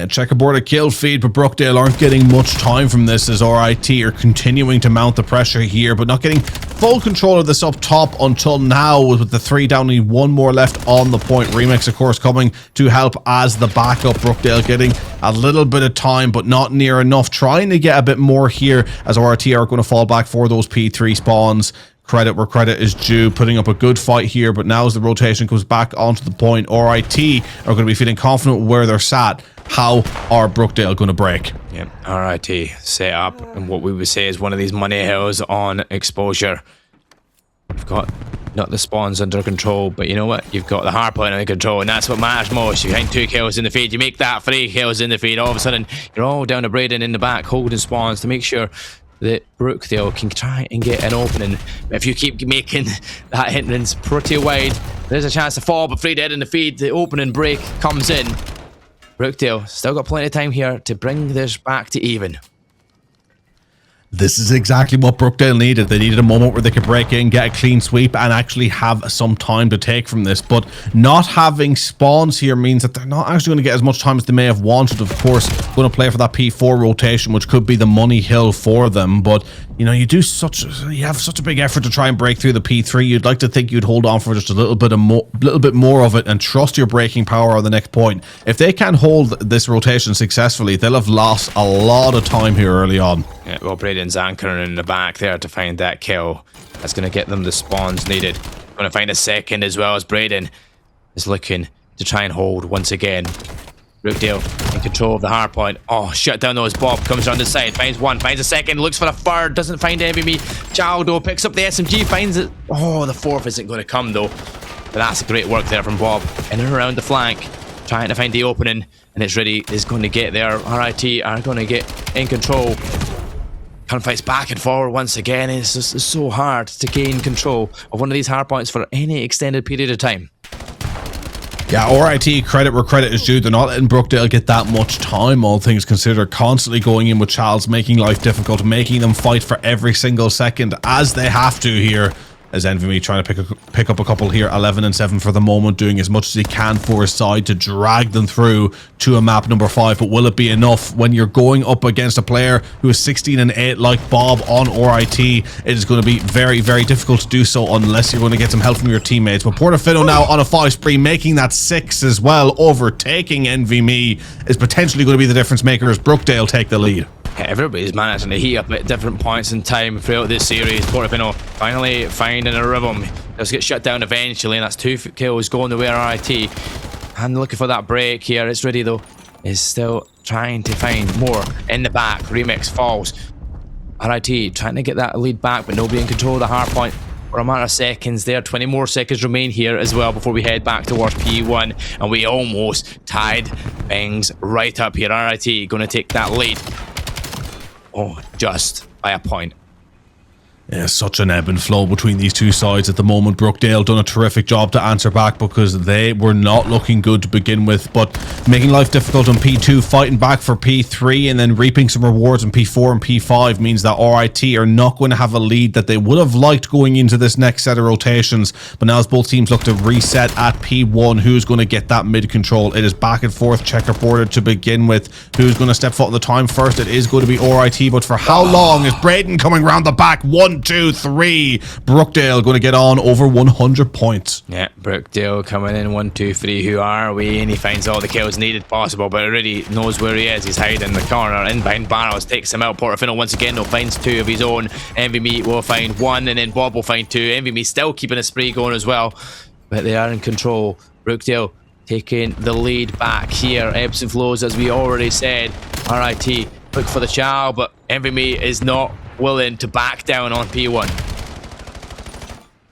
Checkerboard a kill feed, but Brookdale aren't getting much time from this as RIT are continuing to mount the pressure here, but not getting full control of this up top until now with the 3 down, only 1 more left on the point. Remix, of course, coming to help as the backup. Brookdale getting a little bit of time, but not near enough. Trying to get a bit more here as RIT are going to fall back for those P3 spawns. Credit where credit is due, putting up a good fight here, but now as the rotation comes back onto the point, RIT are going to be feeling confident where they're sat. How are Brookdale going to break? Yep, RIT set up, and what we would say is one of these money hills on exposure. You've got not the spawns under control, but you know what? You've got the hardpoint under control, and that's what matters most. You find 2 kills in the feed, you make that 3 kills in the feed. All of a sudden, you're all down to Braden in the back, holding spawns to make sure that Brookdale can try and get an opening. But if you keep making that hindrance pretty wide, there's a chance to fall, but 3 dead in the feed. The opening break comes in. Brookdale still got plenty of time here to bring this back to even. This is exactly what Brookdale needed. They needed a moment where they could break in, get a clean sweep, and actually have some time to take from this. But not having spawns here means that they're not actually going to get as much time as they may have wanted. Of course, going to play for that P4 rotation, which could be the money hill for them. But you know, you have such a big effort to try and break through the P3. You'd like to think you'd hold on for just a little bit more of it and trust your breaking power on the next point. If they can't hold this rotation successfully, they'll have lost a lot of time here early on. Yeah, well, Braden's anchoring in the back there to find that kill. That's going to get them the spawns needed. Going to find a 2nd as well as Braden is looking to try and hold once again. Brookdale in control of the hardpoint. Oh, shut down those. Bob comes around the side, finds 1, finds a 2nd, looks for a 3rd, doesn't find enemy. Chaldo picks up the SMG, finds it. Oh, the 4th isn't going to come though. But that's great work there from Bob. In and around the flank, trying to find the opening, and it's ready. Is going to get there. RIT are going to get in control. Gunfights back and forward once again. It's just so hard to gain control of one of these hardpoints for any extended period of time. Yeah, RIT, credit where credit is due. They're not letting Brookdale get that much time, all things considered. Constantly going in with Charles, making life difficult, making them fight for every single second, as they have to here. As NVMe trying to pick up a couple here, 11 and 7 for the moment, doing as much as he can for his side to drag them through to a map number 5. But will it be enough when you're going up against a player who is 16 and 8 like Bob on RIT? It is going to be very, very difficult to do so unless you're going to get some help from your teammates. But Portofino now on a 5 spree, making that 6 as well, overtaking NVMe, is potentially going to be the difference maker as Brookdale take the lead. Everybody's managing to heat up at different points in time throughout this series. Portofino finally finding a rhythm. Just get shut down eventually, and that's 2 kills going the way of RIT. And looking for that break here. It's ready though. Is still trying to find more in the back. Remix falls. RIT trying to get that lead back, but nobody in control of the hard point for a matter of seconds there. 20 more seconds remain here as well before we head back towards P1, and we almost tied things right up here. RIT going to take that lead. Oh, just by a point. Yeah, such an ebb and flow between these two sides at the moment. Brookdale done a terrific job to answer back because they were not looking good to begin with, but making life difficult on P2, fighting back for P3, and then reaping some rewards on P4 and P5 means that RIT are not going to have a lead that they would have liked going into this next set of rotations. But now as both teams look to reset at P1, who's going to get that mid control? It is back and forth checkerboarded to begin with. Who's going to step foot on the time first? It is going to be RIT, but for how long? Is Braden coming round the back? 1, 2, 3. Brookdale going to get on over 100 points. Yeah, Brookdale coming in 1, 2, 3. Who are we? And he finds all the kills needed possible, but already knows where he is. He's hiding in the corner. In behind barrels, takes him out. Portofino once again will finds 2 of his own. Envy will find 1, and then Bob will find 2. Envy still keeping a spree going as well, but they are in control. Brookdale taking the lead back here. Ebbs and flows, as we already said. RIT look for the chow, but Envy is not willing to back down on P1.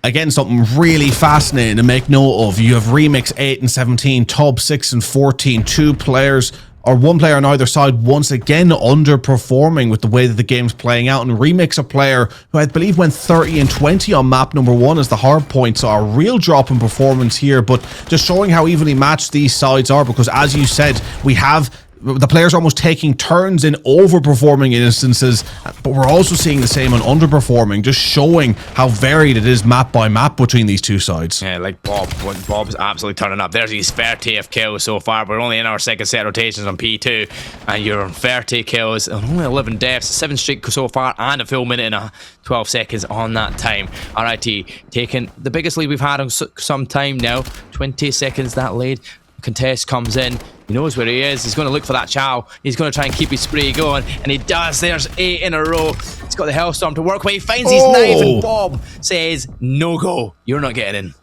Again, something really fascinating to make note of. You have Remix 8 and 17, Tub 6 and 14, 2 players or 1 player on either side once again underperforming with the way that the game's playing out. And Remix, a player who I believe went 30 and 20 on map number 1 as the hard point, saw a real drop in performance here, but just showing how evenly matched these sides are, because as you said, we have the players almost taking turns in overperforming instances, but we're also seeing the same on underperforming, just showing how varied it is map by map between these two sides. Yeah, like Bob's absolutely turning up. There's his 30th kills so far. We're only in our second set rotations on P2, and you're on 30 kills and only 11 deaths, 7 streak so far, and a full minute and 12 seconds on that time. RIT taking the biggest lead we've had on some time now. 20 seconds that lead. Contest comes in, he knows where he is, he's going to look for that chow, he's going to try and keep his spree going, and he does. There's 8 in a row. He's got the Hellstorm to work with, he finds his knife, and Bob says no go, you're not getting in.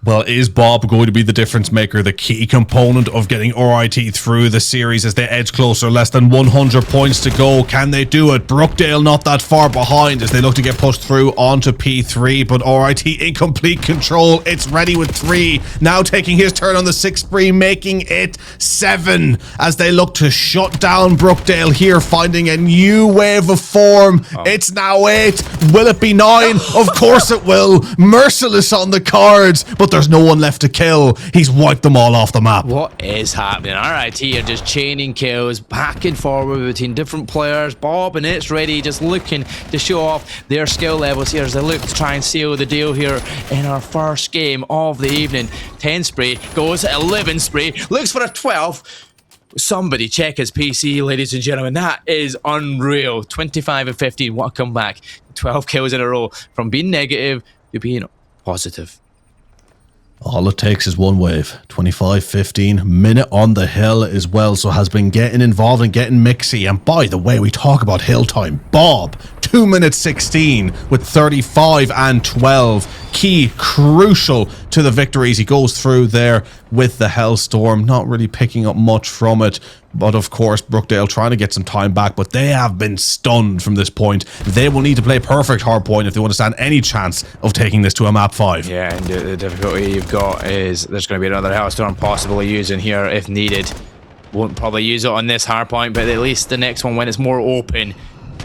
Well, is Bob going to be the difference maker, the key component of getting RIT through the series as they edge closer? Less than 100 points to go. Can they do it? Brookdale not that far behind as they look to get pushed through onto P3, but RIT in complete control. It's ready with 3. Now taking his turn on the 6th spree, making it 7 as they look to shut down Brookdale here, finding a new wave of form. It's now 8. Will it be 9? Of course it will. Merciless on the cards, but there's no one left to kill. He's wiped them all off the map. What is happening? RIT are just chaining kills back and forward between different players. Bob and It's Ready just looking to show off their skill levels here as they look to try and seal the deal here in our first game of the evening. 10 spree goes 11 spree, looks for a 12. Somebody check his PC, ladies and gentlemen. That is unreal. 25 and 15. What a comeback. 12 kills in a row from being negative to being positive. All it takes is one wave. 25-15, minute on the hill as well, so has been getting involved and getting mixy. And by the way, we talk about hill time. Bob, 2 minutes 16 with 35 and 12. Key, crucial to the victories. He goes through there with the Hellstorm, not really picking up much from it. But of course, Brookdale trying to get some time back, but they have been stunned from this point. They will need to play perfect hardpoint if they want to stand any chance of taking this to a map 5. Yeah, and the difficulty you've got is there's going to be another Hellstorm possibly using here if needed. Won't probably use it on this hardpoint, but at least the next one when it's more open.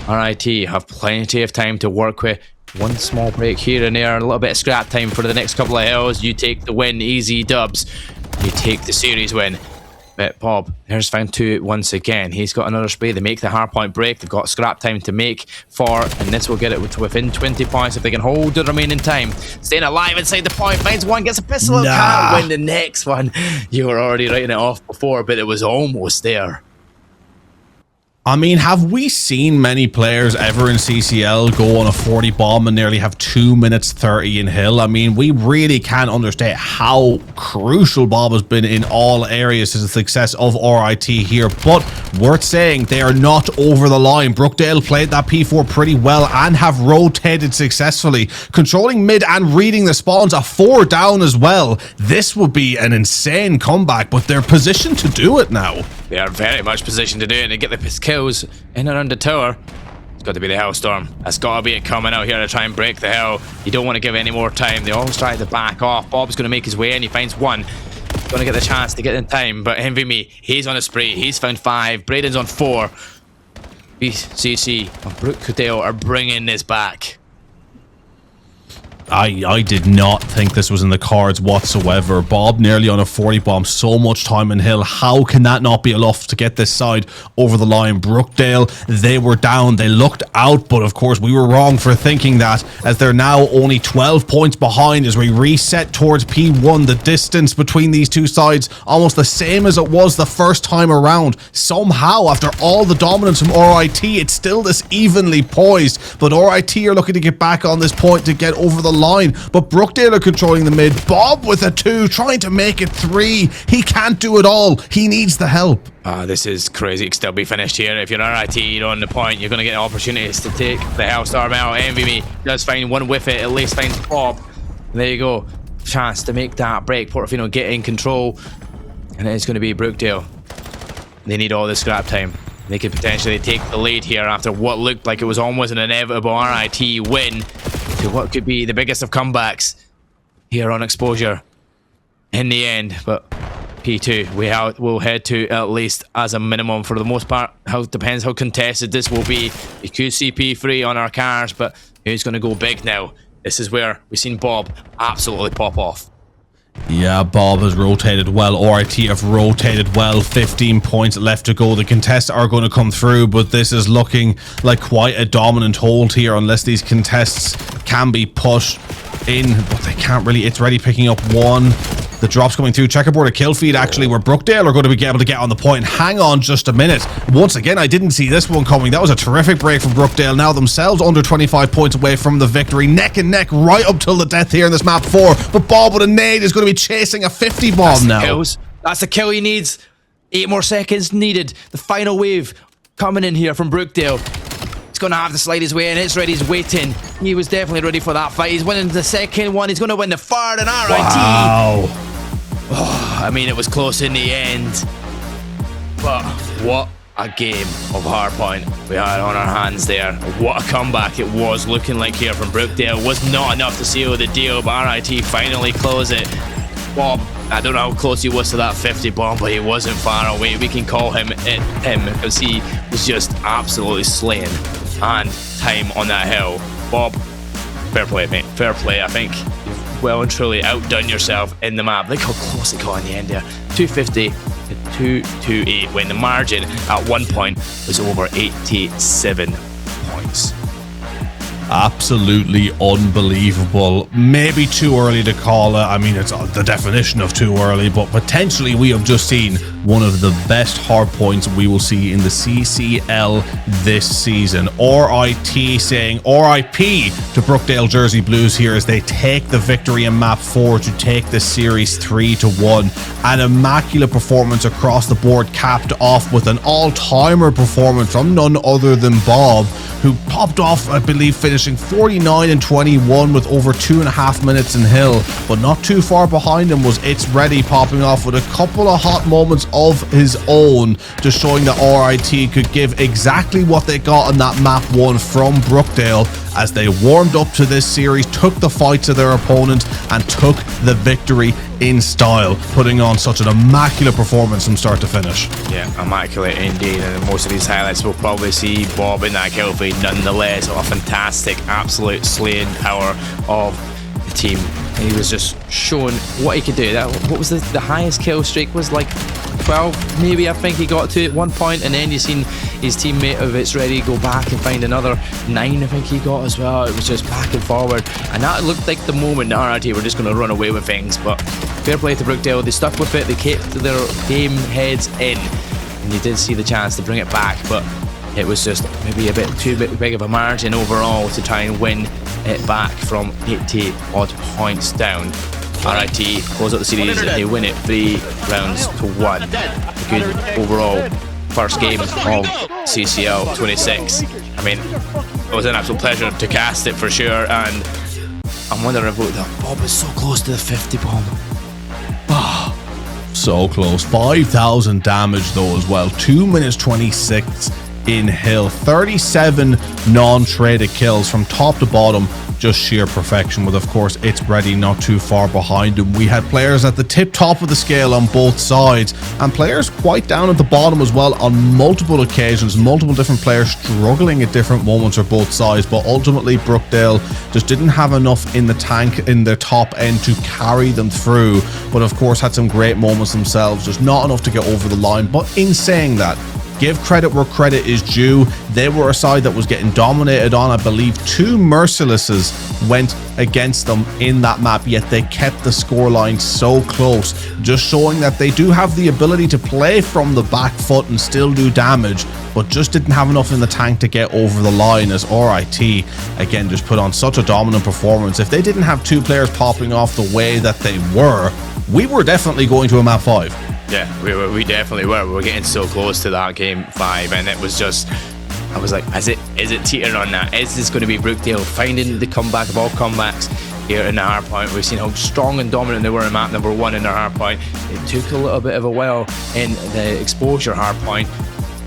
RIT have plenty of time to work with. One small break here and there, a little bit of scrap time for the next couple of hills. You take the win, easy dubs. You take the series win. But Bob, there's found 2 once again. He's got another spray. They make the hardpoint break. They've got scrap time to make for, and this will get it within 20 points if they can hold the remaining time. Staying alive inside the point, finds one, gets a pistol, can't win the next one. You were already writing it off before, but it was almost there. I mean, have we seen many players ever in CCL go on a 40 bomb and nearly have 2 minutes 30 in hill? I mean, we really can't understand how crucial Bob has been in all areas to the success of RIT here, but worth saying, they are not over the line. Brookdale played that P4 pretty well and have rotated successfully, controlling mid and reading the spawns, a 4 down as well. This would be an insane comeback, but they're positioned to do it now. They are very much positioned to do it and get the kills in and around the tower. It's got to be the Hellstorm. That's got to be it coming out here to try and break the hill. You don't want to give any more time. They always try to back off. Bob's going to make his way in. He finds 1. Going to get the chance to get in time, but Envy Me, he's on a spree. He's found 5. Braden's on 4. BCC and Brookdale are bringing this back. I did not think this was in the cards whatsoever. Bob nearly on a 40 bomb, so much time in Hill. How can that not be enough to get this side over the line? Brookdale, they were down, they looked out, but of course we were wrong for thinking that, as they're now only 12 points behind as we reset towards P1. The distance between these two sides almost the same as it was the first time around. Somehow, after all the dominance from RIT, it's still this evenly poised, but RIT are looking to get back on this point to get over the line, but Brookdale are controlling the mid. Bob with a 2, trying to make it 3. He can't do it all. He needs the help. This is crazy. It can still be finished here. If you're RIT, you're on the point. You're going to get opportunities to take the Hellstorm out. Envy Me does find one with it. At least finds Bob. There you go. Chance to make that break. Portofino get in control. And it's going to be Brookdale. They need all the scrap time. They could potentially take the lead here after what looked like it was almost an inevitable RIT win to what could be the biggest of comebacks here on Exposure in the end. But P2 we'll head to, at least as a minimum for the most part. Depends how contested this will be. We could see P3 on our cars, but who's going to go big now? This is where we've seen Bob absolutely pop off. Yeah, Bob has rotated well. RIT have rotated well. 15 points left to go. The contests are going to come through, but this is looking like quite a dominant hold here unless these contests can be pushed in, but they can't really. It's already picking up one. The drops coming through. Checkerboard a kill feed actually, where Brookdale are going to be able to get on the point. Hang on just a minute. Once again, I didn't see this one coming. That was a terrific break from Brookdale. Now themselves under 25 points away from the victory. Neck and neck right up till the death here in this map 4. But Bob with a nade is going to be chasing a 50 bomb now. That's the kill he needs. 8 more seconds needed. The final wave coming in here from Brookdale. He's going to have to slide his way in. It's ready. He's waiting. He was definitely ready for that fight. He's winning the second one. He's going to win the third, and RIT. Wow. Oh, I mean, it was close in the end, but what a game of hardpoint we had on our hands there. What a comeback it was looking like here from Brookdale. Was not enough to seal the deal, but RIT finally close it. Bob, I don't know how close he was to that 50 bomb, but he wasn't far away. We can call him because he was just absolutely slaying and time on that hill. Bob, fair play, mate. Fair play. I think you've well and truly outdone yourself in the map. Look how close it got in the end there. 250 to 228 when the margin at one point was over 87 points. Absolutely unbelievable. Maybe too early to call it. I mean, it's the definition of too early, but potentially we have just seen one of the best hard points we will see in the CCL this season. RIT saying RIP to Brookdale Jersey Blues here as they take the victory in map 4 to take the series 3-1. An immaculate performance across the board, capped off with an all-timer performance from none other than Bob, who popped off, I believe, finishing 49 and 21 with over 2.5 minutes in Hill. But not too far behind him was It's Ready popping off with a couple of hot moments of his own, just showing that RIT could give exactly what they got on that map 1 from Brookdale as they warmed up to this series, took the fight to their opponent and took the victory in style, putting on such an immaculate performance from start to finish. Yeah, immaculate indeed, and most of these highlights we'll probably see Bob in that kill feed nonetheless. A fantastic, absolute slaying power of the team. He was just showing what he could do. What was the highest kill streak was like 12 maybe, I think he got to at one point, and then you seen his teammate of It's Ready go back and find another 9 I think he got as well. It was just back and forward, and that looked like the moment that RIT were just going to run away with things. But fair play to Brookdale, they stuck with it, they kept their game heads in, and you did see the chance to bring it back, but it was just maybe a bit too big of a margin overall to try and win it back from 80 odd points down. RIT close out the series and they win it 3-1. A good overall first game of CCL 26. I mean, it was an absolute pleasure to cast it for sure, and I'm wondering about that. Bob was so close to the 50 bomb. So close. 5,000 damage though as well. 2 minutes 26 in Hill. 37 non-traded kills from top to bottom, just sheer perfection, with of course It's Ready not too far behind him. We had players at the tip top of the scale on both sides, and players quite down at the bottom as well on multiple occasions. Multiple different players struggling at different moments for both sides, but ultimately Brookdale just didn't have enough in the tank in their top end to carry them through, but of course had some great moments themselves, just not enough to get over the line. But in saying that, give credit where credit is due. They were a side that was getting dominated on. I believe 2 Mercilesses went against them in that map, yet they kept the scoreline so close, just showing that they do have the ability to play from the back foot and still do damage, but just didn't have enough in the tank to get over the line, as RIT again just put on such a dominant performance. If they didn't have 2 players popping off the way that they were, we were definitely going to a map 5. Yeah, we definitely were. We were getting so close to that game 5, and it was just, I was like, is it teetering on that? Is this going to be Brookdale finding the comeback of all comebacks here in the hardpoint? We've seen how strong and dominant they were in map number 1 in their hardpoint. It took a little bit of a while in the exposure hardpoint,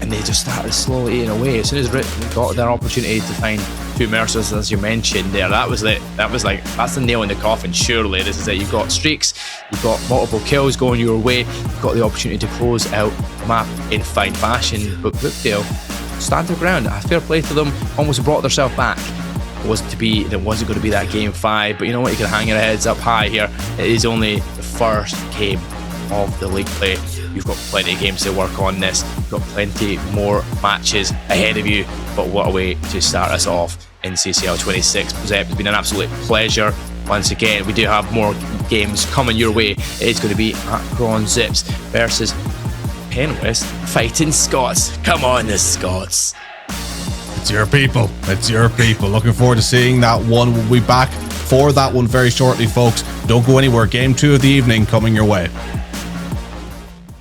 and they just started slowly eating away. As soon as RIT got their opportunity to find 2 Mercers, as you mentioned there, that's the nail in the coffin. Surely this is it. You've got streaks, you've got multiple kills going your way, you've got the opportunity to close out the map in fine fashion. But Brookdale stand their ground. Fair play to them, almost brought themselves back. It wasn't going to be that game 5, but you know what, you can hang your heads up high here. It is only the first game of the league play. You've got plenty of games to work on this. You've got plenty more matches ahead of you, but what a way to start us off in CCL 26. It's been an absolute pleasure. Once again, we do have more games coming your way. It's going to be Akron Zips versus Penwest fighting Scots. Come on, the Scots. It's your people. It's your people. Looking forward to seeing that one. We'll be back for that one very shortly, folks. Don't go anywhere. Game 2 of the evening coming your way.